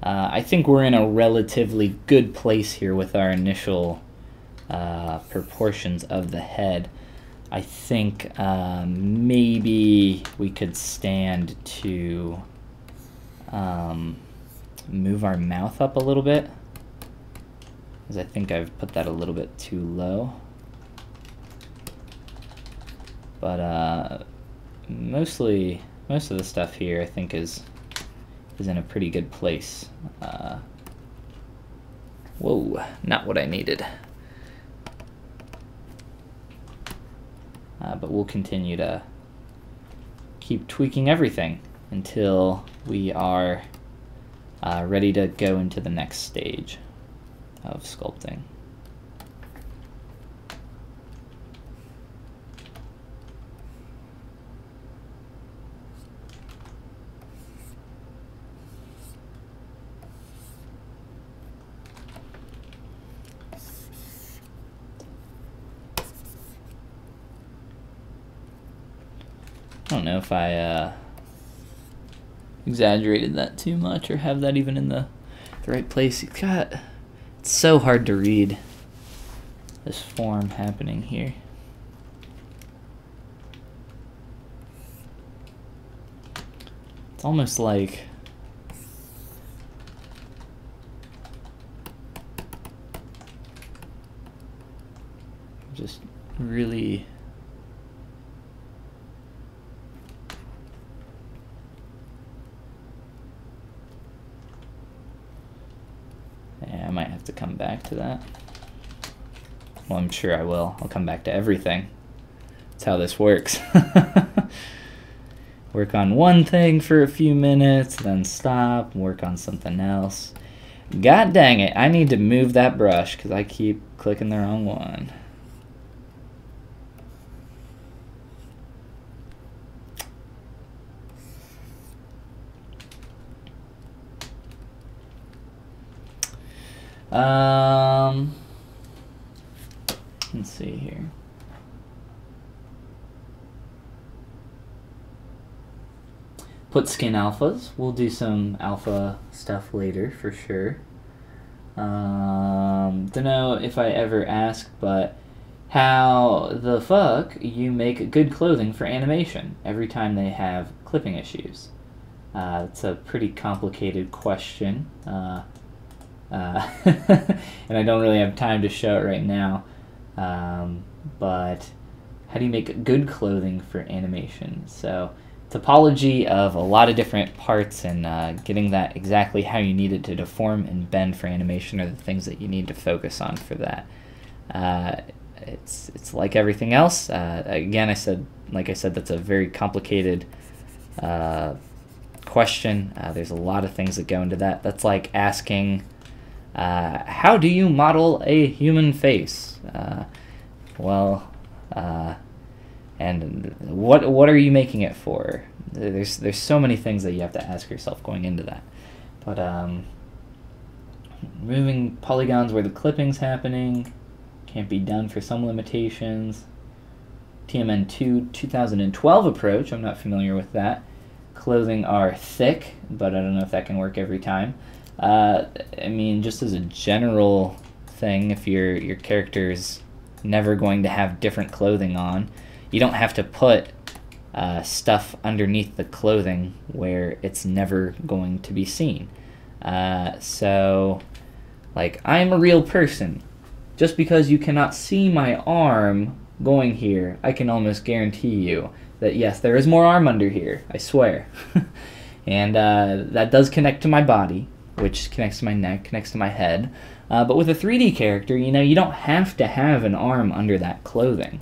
I think we're in a relatively good place here with our initial proportions of the head. I think maybe we could stand to move our mouth up a little bit, because I think I've put that a little bit too low. But most of the stuff here I think is in a pretty good place. Whoa, not what I needed. But we'll continue to keep tweaking everything until we are ready to go into the next stage of sculpting. I don't know if I exaggerated that too much or have that even in the right place. It's so hard to read this form happening here. It's almost like just really I might have to come back to that. Well, I'm sure I will. I'll come back to everything. That's how this works. Work on one thing for a few minutes, then stop, work on something else. God dang it, I need to move that brush because I keep clicking the wrong one. Let's see here. Put skin alphas. We'll do some alpha stuff later for sure. Don't know if I ever asked, but how the fuck you make good clothing for animation every time they have clipping issues? It's a pretty complicated question. And I don't really have time to show it right now, but how do you make good clothing for animation? So topology of a lot of different parts and getting that exactly how you need it to deform and bend for animation are the things that you need to focus on for that. It's like everything else. Again, like I said, that's a very complicated question. There's a lot of things that go into that. That's like asking, how do you model a human face? And what are you making it for? There's so many things that you have to ask yourself going into that. But moving polygons where the clipping's happening can't be done for some limitations. TMN2 2012 approach, I'm not familiar with that. Clothing are thick, but I don't know if that can work every time. I mean, just as a general thing, if your character's never going to have different clothing on, you don't have to put stuff underneath the clothing where it's never going to be seen. So, like, I'm a real person. Just because you cannot see my arm going here, I can almost guarantee you that, yes, there is more arm under here, I swear. And that does connect to my body, which connects to my neck, connects to my head. But with a 3D character, you know, you don't have to have an arm under that clothing.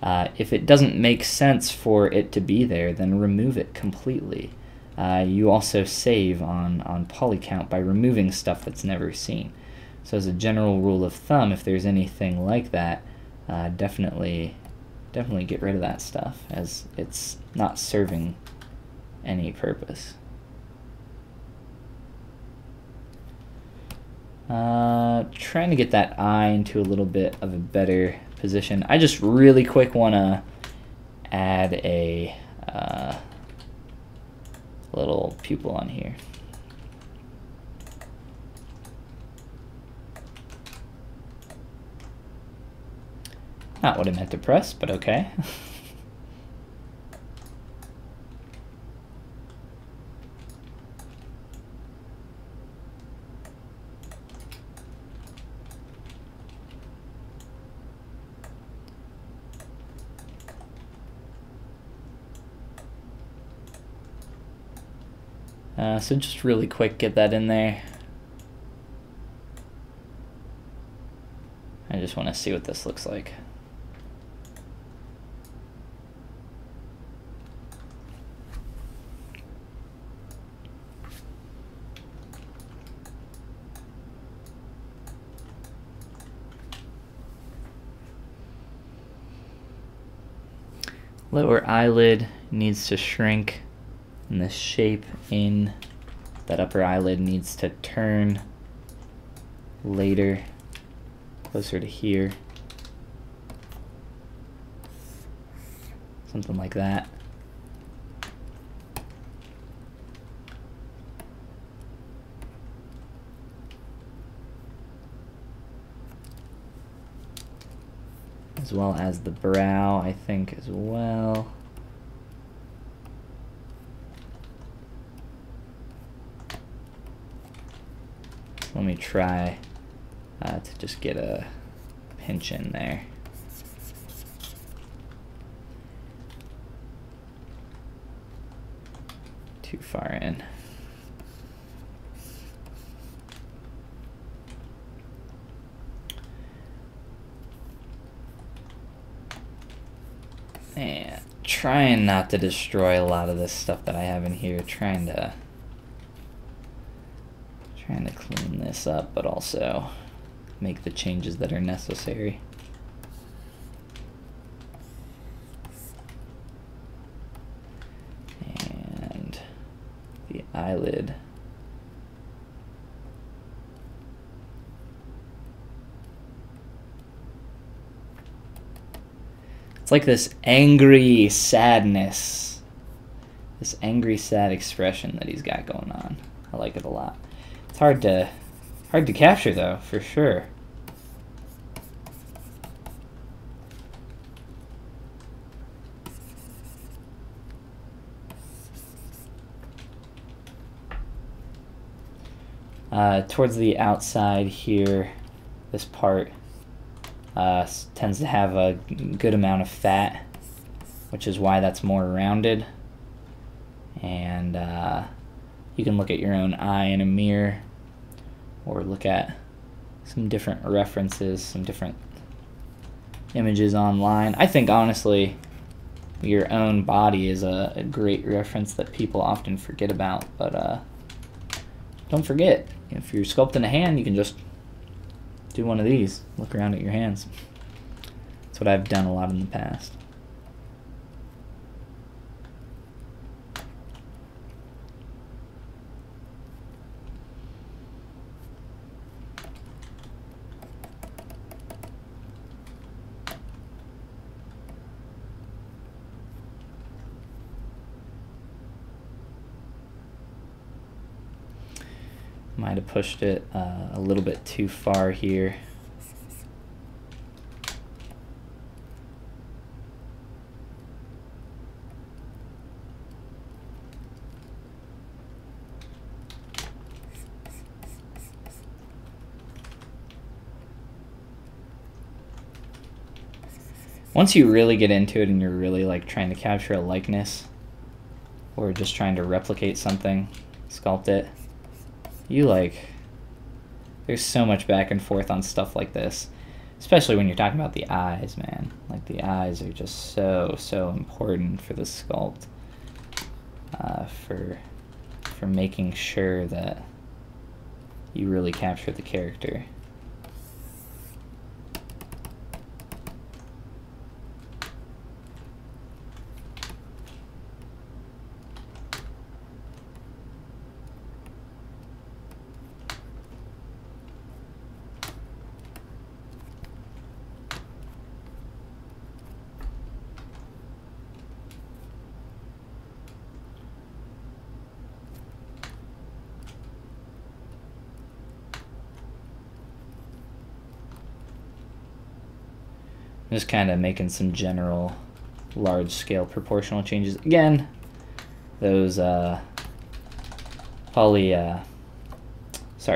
If it doesn't make sense for it to be there, then remove it completely. You also save on poly count by removing stuff that's never seen. So as a general rule of thumb, if there's anything like that, definitely get rid of that stuff, as it's not serving any purpose. Trying to get that eye into a little bit of a better position. I just really quick want to add a little pupil on here. Not what I meant to press, but okay. So just really quick, get that in there. I just want to see what this looks like. Lower eyelid needs to shrink, and the shape in that upper eyelid needs to turn later, closer to here. Something like that. As well as the brow, I think, as well. Let me try to just get a pinch in there. Too far in. And trying not to destroy a lot of this stuff that I have in here, trying to clean this up, but also make the changes that are necessary. And the eyelid. It's like this angry sadness, this angry sad expression that he's got going on. I like it a lot. It's hard to capture though, for sure. Towards the outside here, this part tends to have a good amount of fat, which is why that's more rounded. And you can look at your own eye in a mirror, or look at some different references, some different images online. I think honestly your own body is a great reference that people often forget about, but don't forget, if you're sculpting a hand, you can just do one of these, look around at your hands. That's what I've done a lot in the past. Might have pushed it a little bit too far here. Once you really get into it and you're really like trying to capture a likeness or just trying to replicate something, sculpt it, there's so much back and forth on stuff like this, especially when you're talking about the eyes, man. Like the eyes are just so important for the sculpt, for making sure that you really capture the character. Just kind of making some general large-scale proportional changes. Again, those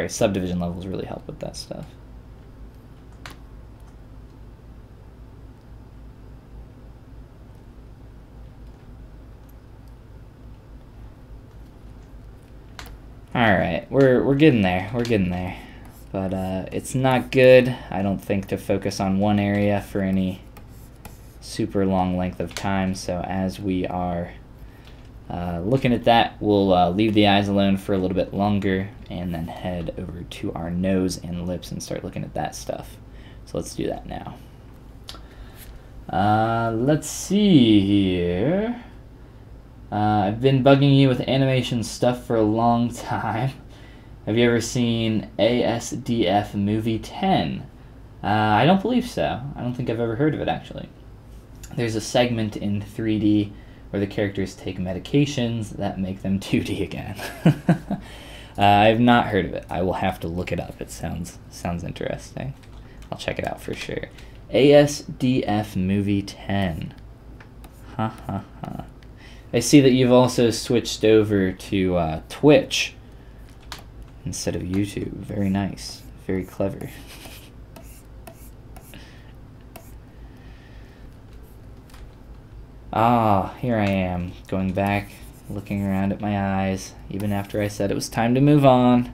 subdivision levels really help with that stuff. All right, we're getting there. We're getting there. But it's not good, I don't think, to focus on one area for any super long length of time. So as we are looking at that, we'll leave the eyes alone for a little bit longer and then head over to our nose and lips and start looking at that stuff. So let's do that now. Let's see here. I've been bugging you with animation stuff for a long time. Have you ever seen ASDF Movie 10? I don't believe so. I don't think I've ever heard of it, actually. There's a segment in 3D where the characters take medications that make them 2D again. I've not heard of it. I will have to look it up. It sounds interesting. I'll check it out for sure. ASDF Movie 10. Ha ha ha. I see that you've also switched over to Twitch instead of YouTube. Very nice. Very clever. Ah, here I am, going back, looking around at my eyes, even after I said it was time to move on.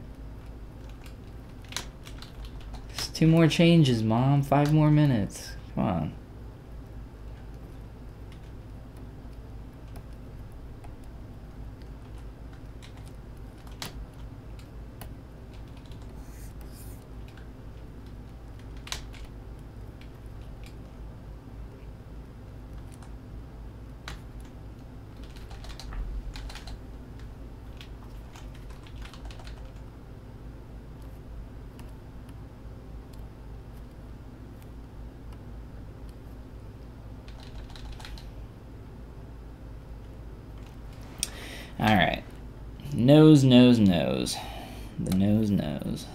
Just 2 more changes, Mom. 5 more minutes. Come on. Alright. Nose, nose, nose. The nose, nose.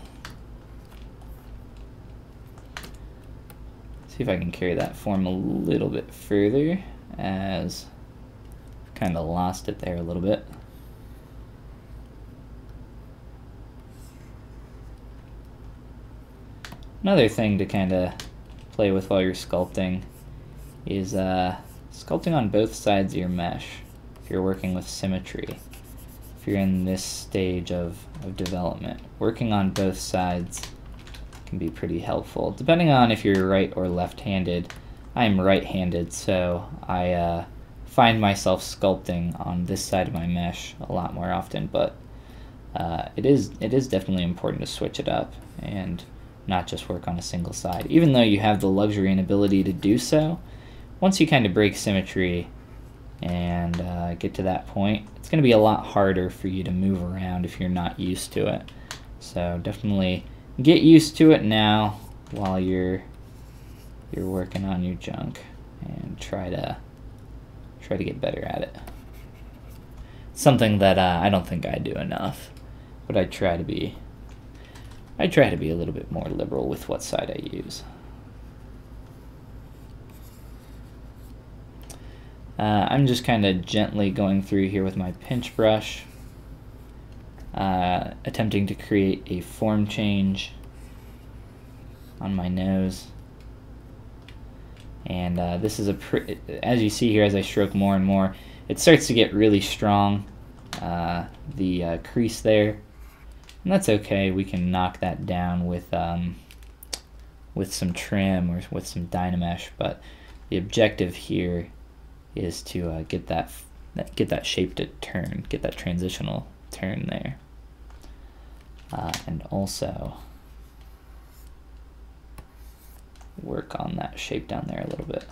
See if I can carry that form a little bit further, as kind of lost it there a little bit. Another thing to kind of play with while you're sculpting is sculpting on both sides of your mesh. If you're working with symmetry, if you're in this stage of development, working on both sides can be pretty helpful, depending on if you're right or left-handed. I'm right-handed, so I find myself sculpting on this side of my mesh a lot more often, but it is definitely important to switch it up and not just work on a single side. Even though you have the luxury and ability to do so, once you kind of break symmetry and get to that point, it's going to be a lot harder for you to move around if you're not used to it. So definitely get used to it now while you're working on your junk, and try to get better at it. Something that I don't think I do enough, but I try to be I try to be a little bit more liberal with what side I use. I'm just kind of gently going through here with my pinch brush, attempting to create a form change on my nose. And this is as you see here, as I stroke more and more, it starts to get really strong, the crease there. And that's okay. We can knock that down with some trim or with some Dynamesh. But the objective here is to get that shape to turn, get that transitional turn there, and also work on that shape down there a little bit.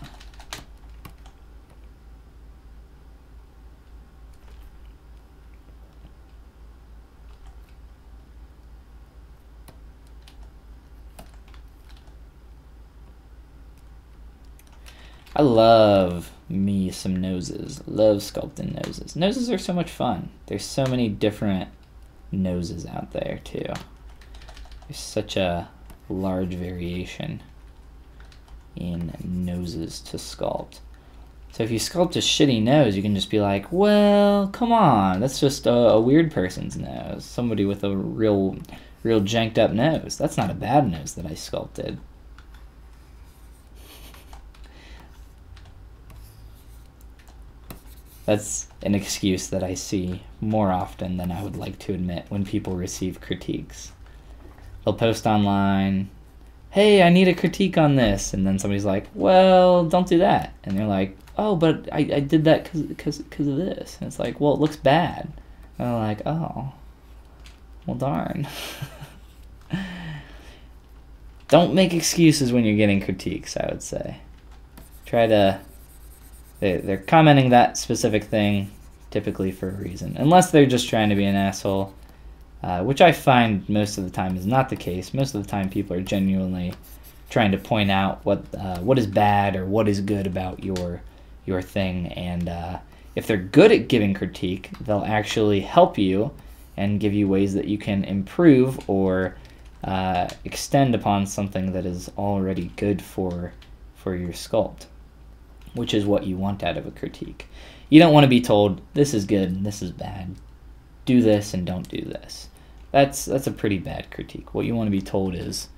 I love me some noses. Love sculpting noses. Noses are so much fun. There's so many different noses out there too. There's such a large variation in noses to sculpt. So if you sculpt a shitty nose, you can just be like, well, come on, that's just a weird person's nose. Somebody with a real janked up nose. That's not a bad nose that I sculpted. That's an excuse that I see more often than I would like to admit when people receive critiques. They'll post online, hey, I need a critique on this, and then somebody's like, well, don't do that. And they're like, oh, but I did that because of this. And it's like, well, it looks bad. And I'm like, oh, well, darn. Don't make excuses when you're getting critiques, I would say. Try to... They're commenting that specific thing, typically for a reason. Unless they're just trying to be an asshole, which I find most of the time is not the case. Most of the time people are genuinely trying to point out what is bad or what is good about your thing. And if they're good at giving critique, they'll actually help you and give you ways that you can improve or extend upon something that is already good for your sculpt, which is what you want out of a critique. You don't want to be told, this is good and this is bad. Do this and don't do this. That's a pretty bad critique. What you want to be told is,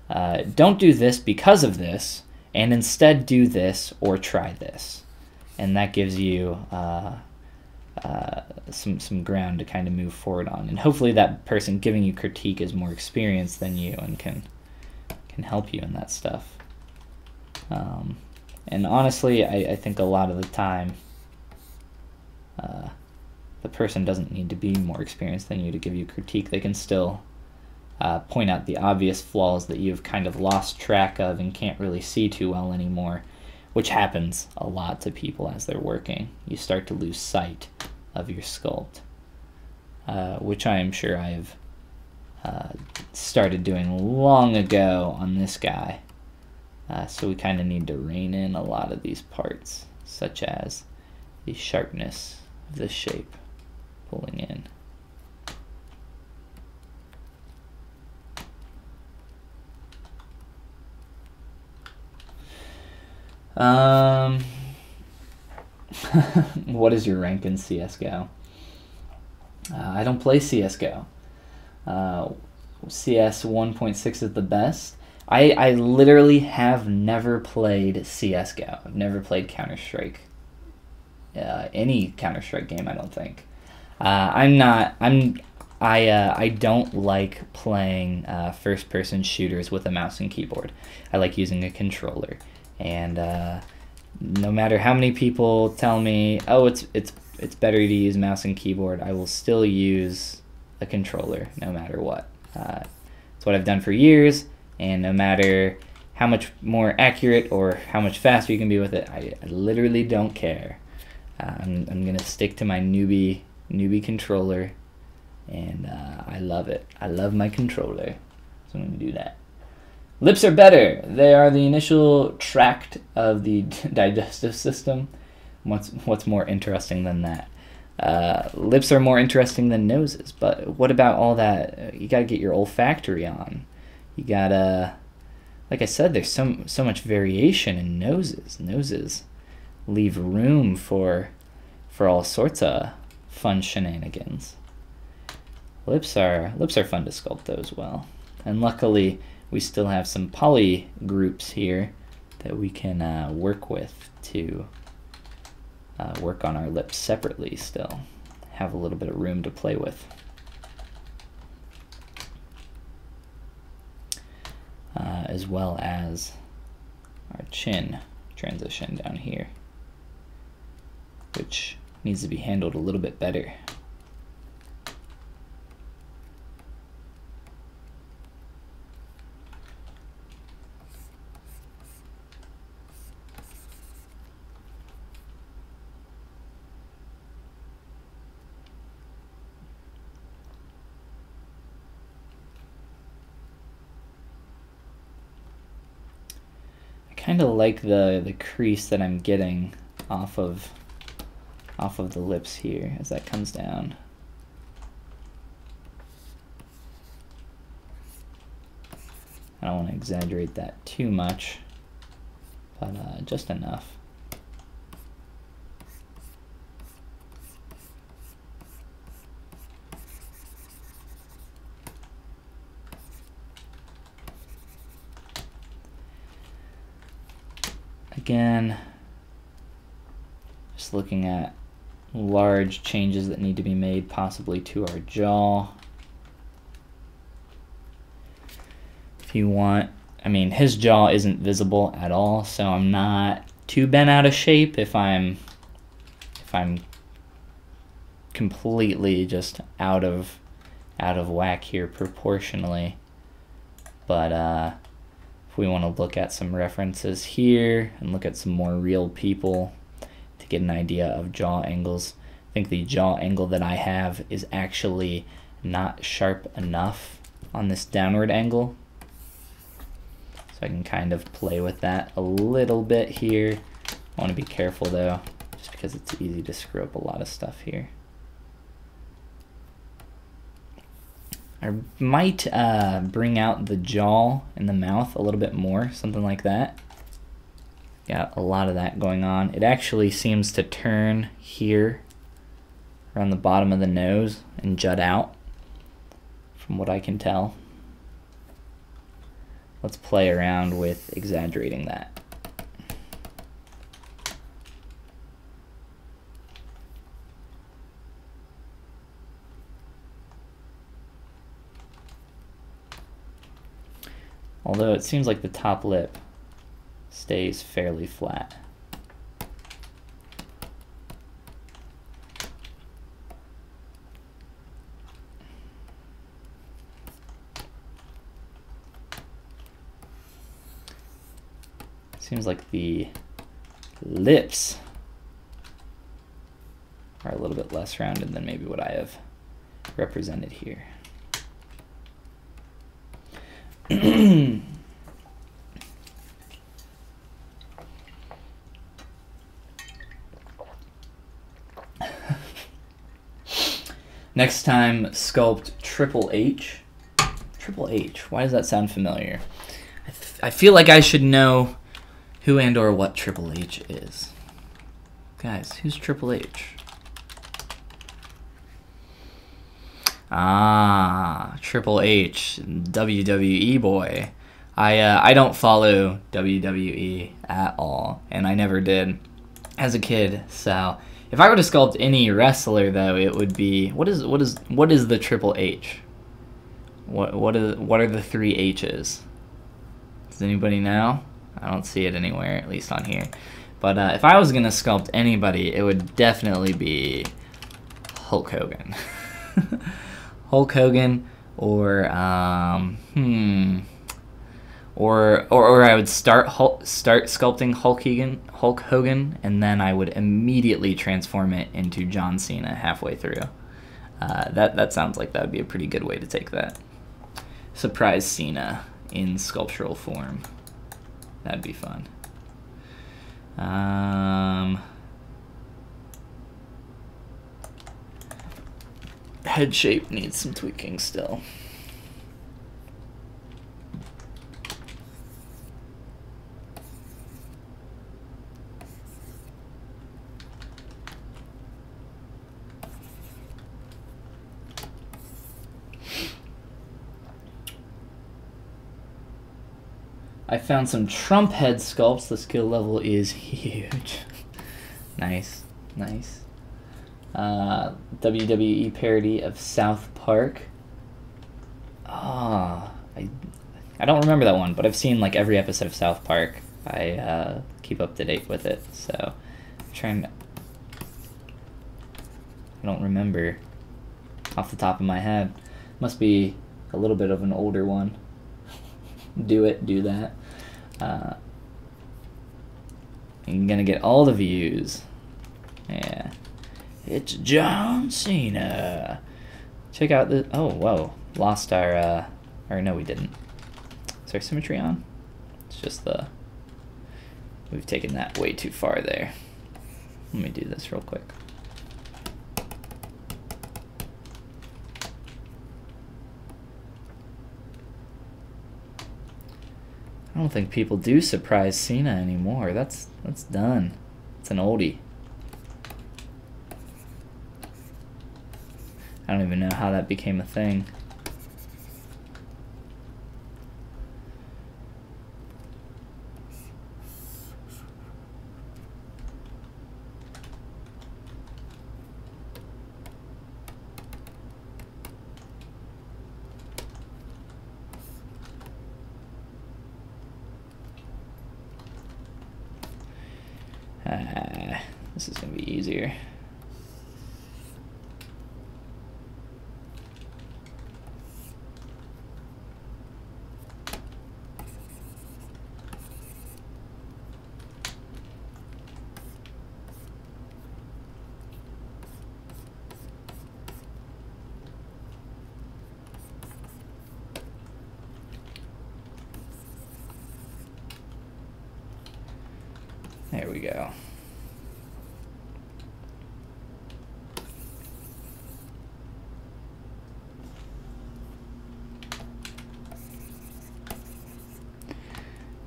don't do this because of this, and instead do this or try this. And that gives you some ground to kind of move forward on. And hopefully that person giving you critique is more experienced than you and can help you in that stuff. And honestly, I think a lot of the time, the person doesn't need to be more experienced than you to give you critique. They can still point out the obvious flaws that you've kind of lost track of and can't really see too well anymore, which happens a lot to people as they're working. You start to lose sight of your sculpt, which I am sure I've started doing long ago on this guy. So we kind of need to rein in a lot of these parts, such as the sharpness of the shape pulling in. What is your rank in CSGO? I don't play CSGO. CS 1.6 is the best. I literally have never played CSGO. I've never played Counter-Strike. Any Counter-Strike game, I don't think. I don't like playing first-person shooters with a mouse and keyboard. I like using a controller. And no matter how many people tell me, oh, it's better to use mouse and keyboard, I will still use a controller no matter what. It's what I've done for years. And no matter how much more accurate or how much faster you can be with it, I literally don't care. I'm going to stick to my newbie controller, and I love it. I love my controller, so I'm going to do that. Lips are better. They are the initial tract of the digestive system. What's more interesting than that? Lips are more interesting than noses, but what about all that? You gotta get your olfactory on. You gotta, like I said, there's so much variation in noses. Noses leave room for all sorts of fun shenanigans. Lips are fun to sculpt though as well. And luckily, we still have some poly groups here that we can work with to work on our lips separately still. Have a little bit of room to play with. As well as our chin transition down here, which needs to be handled a little bit better. Kind of like the crease that I'm getting off of the lips here as that comes down. I don't want to exaggerate that too much, but just enough. Again, just looking at large changes that need to be made possibly to our jaw. If you want, I mean, his jaw isn't visible at all, so I'm not too bent out of shape if I'm completely just out of whack here proportionally. But if we want to look at some references here and look at some more real people to get an idea of jaw angles, I think the jaw angle that I have is actually not sharp enough on this downward angle. So I can kind of play with that a little bit here. I want to be careful though, just because it's easy to screw up a lot of stuff here. I might bring out the jaw and the mouth a little bit more, something like that. Got a lot of that going on. It actually seems to turn here around the bottom of the nose and jut out, from what I can tell. Let's play around with exaggerating that. Although it seems like the top lip stays fairly flat. Seems like the lips are a little bit less rounded than maybe what I have represented here. Next time, sculpt Triple H. Triple H, why does that sound familiar? I feel like I should know who and or what Triple H is. Guys, who's Triple H? Ah, Triple H, WWE boy. I don't follow WWE at all, and I never did as a kid. So if I were to sculpt any wrestler, though, it would be what is the Triple H? What are the three H's? Does anybody know? I don't see it anywhere, at least on here. But if I was gonna sculpt anybody, it would definitely be Hulk Hogan. Hulk Hogan, or I would start sculpting Hulk Hogan, and then I would immediately transform it into John Cena halfway through. That sounds like that would be a pretty good way to take that. Surprise Cena in sculptural form. That'd be fun. Head shape needs some tweaking still. I found some Trump head sculpts. The skill level is huge. Nice, nice. WWE parody of South Park. I don't remember that one, but I've seen like every episode of South Park. I keep up to date with it, so I'm trying to... I don't remember off the top of my head. Must be a little bit of an older one. Do that. You're gonna get all the views. Yeah. It's John Cena. Check out the... Oh, whoa. Lost our... Or no, we didn't. Is our symmetry on? It's just the... We've taken that way too far there. Let me do this real quick. I don't think people do surprise Cena anymore. That's done. It's an oldie. I don't even know how that became a thing. This is going to be easier. There we go.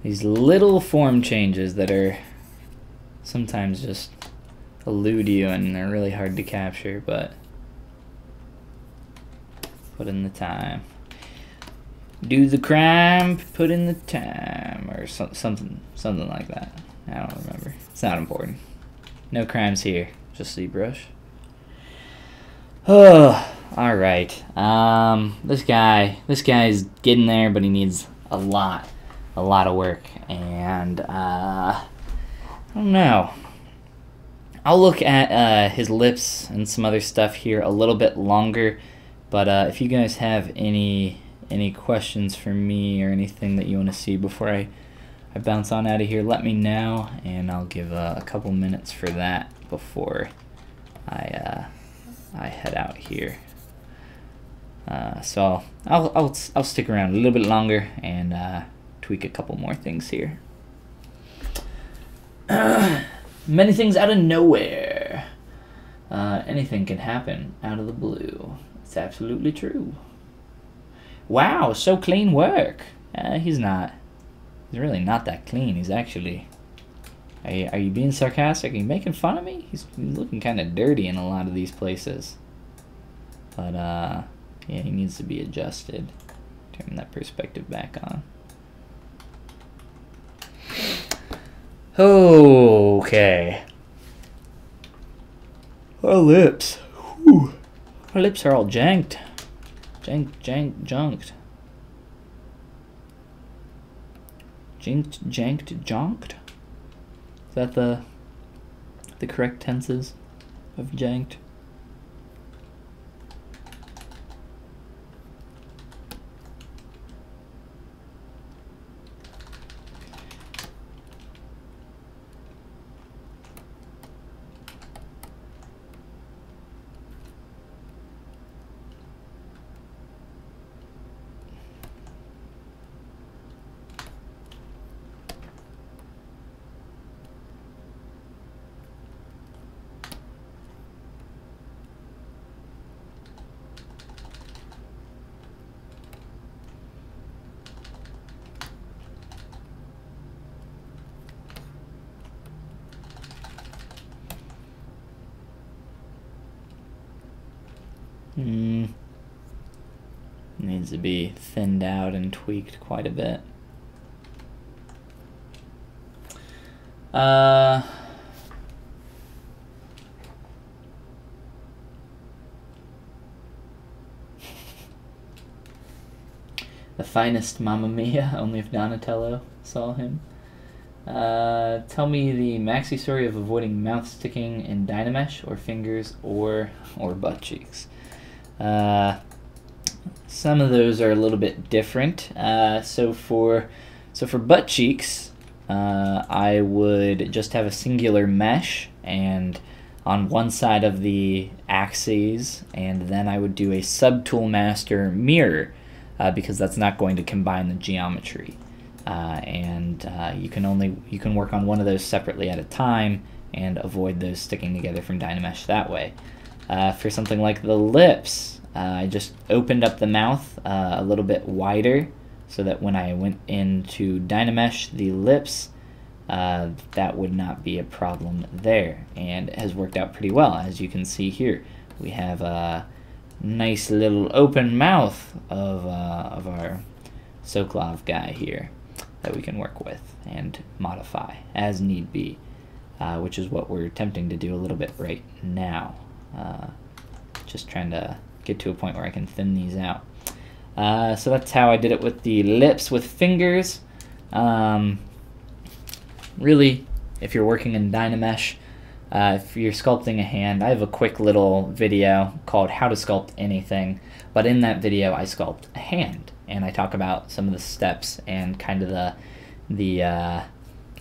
These little form changes that are sometimes just elude you and they're really hard to capture, but put in the time. Do the crime, put in the time, or something like that. I don't remember. It's not important. No crimes here. Just ZBrush. Oh, all right. This guy's getting there, but he needs a lot of work, and I don't know. I'll look at his lips and some other stuff here a little bit longer, but if you guys have any questions for me or anything that you want to see before I bounce on out of here, let me know, and I'll give a couple minutes for that before I head out here. So I'll stick around a little bit longer and tweak a couple more things here. Many things out of nowhere. Anything can happen out of the blue. It's absolutely true. Wow, so clean work. He's really not that clean. He's actually... Are you being sarcastic? Are you making fun of me? He's looking kind of dirty in a lot of these places. But, yeah, he needs to be adjusted. Turn that perspective back on. Okay. Our lips. Whew. Our lips are all janked. Junked. Janked, jonked? Is that the correct tenses of janked? Needs to be thinned out and tweaked quite a bit. The finest Mamma Mia, only if Donatello saw him. Tell me the maxi story of avoiding mouth sticking in Dynamesh, or fingers, or butt cheeks. Some of those are a little bit different. So for butt cheeks, I would just have a singular mesh and on one side of the axes, and then I would do a subtool master mirror, because that's not going to combine the geometry. You can work on one of those separately at a time and avoid those sticking together from Dynamesh that way. For something like the lips, I just opened up the mouth a little bit wider so that when I went into Dynamesh the lips, that would not be a problem there, and it has worked out pretty well. As you can see here, we have a nice little open mouth of our Sokolov guy here that we can work with and modify as need be, which is what we're attempting to do a little bit right now. Just trying to get to a point where I can thin these out. So that's how I did it with the lips. With fingers, really, if you're working in Dynamesh, if you're sculpting a hand, I have a quick little video called How to Sculpt Anything, but in that video I sculpt a hand, and I talk about some of the steps and kind of the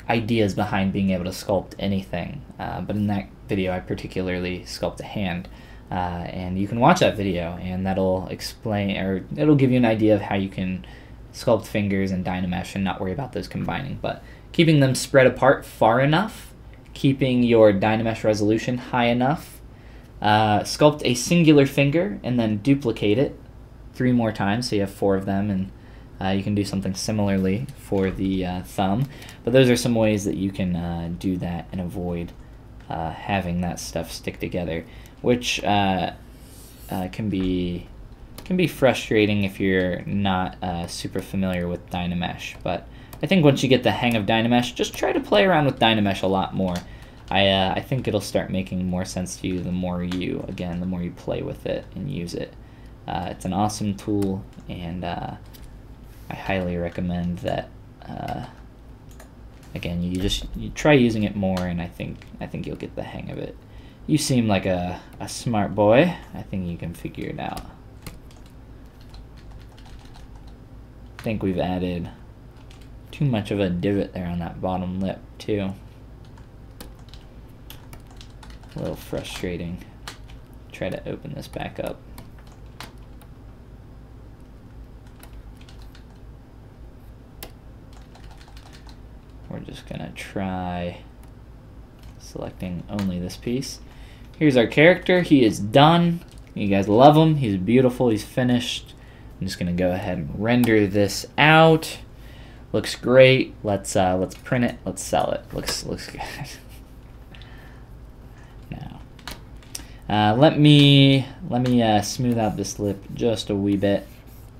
ideas behind being able to sculpt anything. But in that video I particularly sculpt a hand, and you can watch that video, and that'll explain, or it'll give you an idea of how you can sculpt fingers in Dynamesh and not worry about those combining, but keeping them spread apart far enough, keeping your Dynamesh resolution high enough. Sculpt a singular finger and then duplicate it 3 more times, so you have 4 of them, and you can do something similarly for the thumb. But those are some ways that you can do that and avoid having that stuff stick together, which can be frustrating if you're not super familiar with Dynamesh. But I think once you get the hang of Dynamesh, just try to play around with Dynamesh a lot more. I think it'll start making more sense to you the more you play with it and use it. It's an awesome tool, and I highly recommend that. Again, you try using it more, and I think you'll get the hang of it. You seem like a smart boy. I think you can figure it out. I think we've added too much of a divot there on that bottom lip too. A little frustrating. Try to open this back up. We're just gonna try selecting only this piece. Here's our character. He is done. You guys love him. He's beautiful. He's finished. I'm just gonna go ahead and render this out. Looks great. Let's print it. Let's sell it. Looks good. Now, let me smooth out this lip just a wee bit.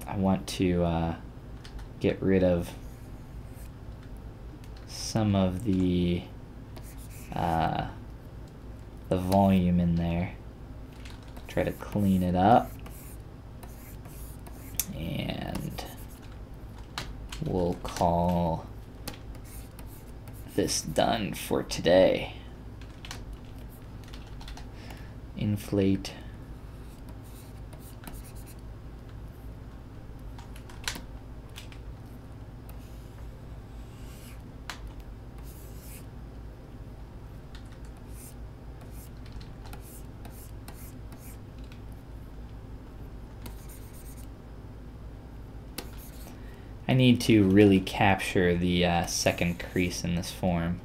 I want to get rid of some of the volume in there. Try to clean it up, and we'll call this done for today. Inflate. I need to really capture the second crease in this form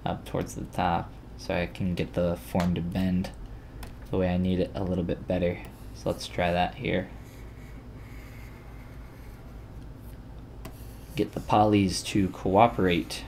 up towards the top, so I can get the form to bend the way I need it a little bit better. So let's try that here. Get the polys to cooperate.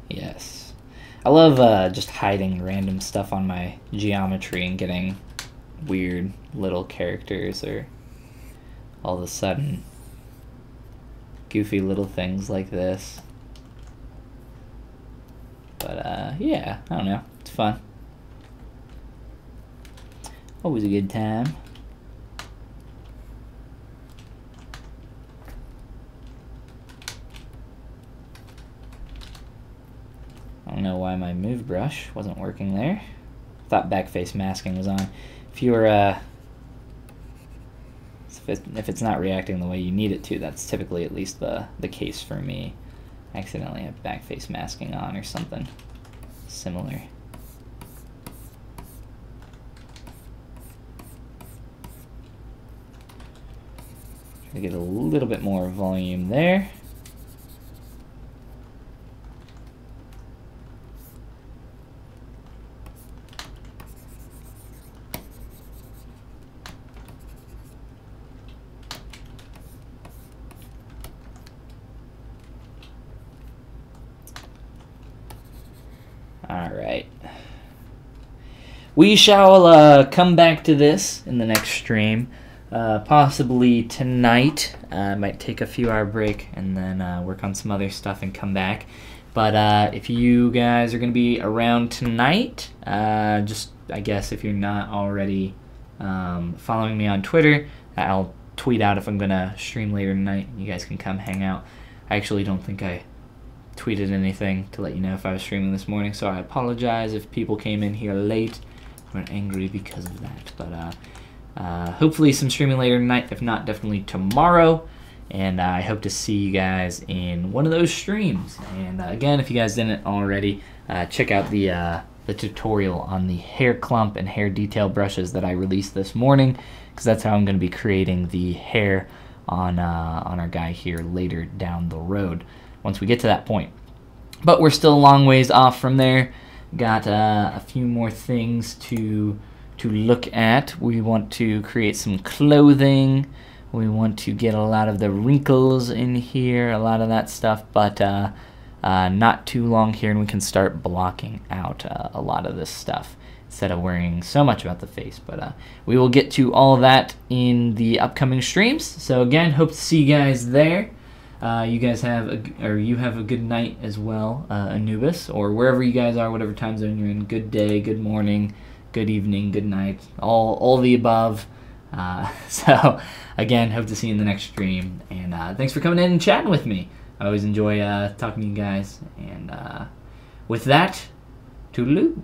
Yes. I love just hiding random stuff on my geometry and getting weird little characters or all of a sudden goofy little things like this. But yeah, I don't know. It's fun. Always a good time. I don't know why my move brush wasn't working there. Thought backface masking was on. If you're if it's not reacting the way you need it to, that's typically at least the case for me. I accidentally have backface masking on or something similar. Try to get a little bit more volume there. Alright. We shall come back to this in the next stream. Possibly tonight. I might take a few hour break and then work on some other stuff and come back. But if you guys are going to be around tonight, just I guess if you're not already following me on Twitter, I'll tweet out if I'm going to stream later tonight. You guys can come hang out. I actually don't think I tweeted anything to let you know if I was streaming this morning, so I apologize if people came in here late and were angry because of that. But hopefully some streaming later tonight, if not definitely tomorrow, and I hope to see you guys in one of those streams. And again, if you guys didn't already, check out the tutorial on the hair clump and hair detail brushes that I released this morning, because that's how I'm going to be creating the hair on our guy here later down the road, once we get to that point. But we're still a long ways off from there. Got a few more things to look at. We want to create some clothing. We want to get a lot of the wrinkles in here, a lot of that stuff, but not too long here, and we can start blocking out a lot of this stuff instead of worrying so much about the face. But we will get to all that in the upcoming streams. So again, hope to see you guys there. You guys have a good night as well, Anubis, or wherever you guys are, whatever time zone you're in. Good day, good morning, good evening, good night, all the above. So again, hope to see you in the next stream, and thanks for coming in and chatting with me. I always enjoy talking to you guys, and with that, toodaloo.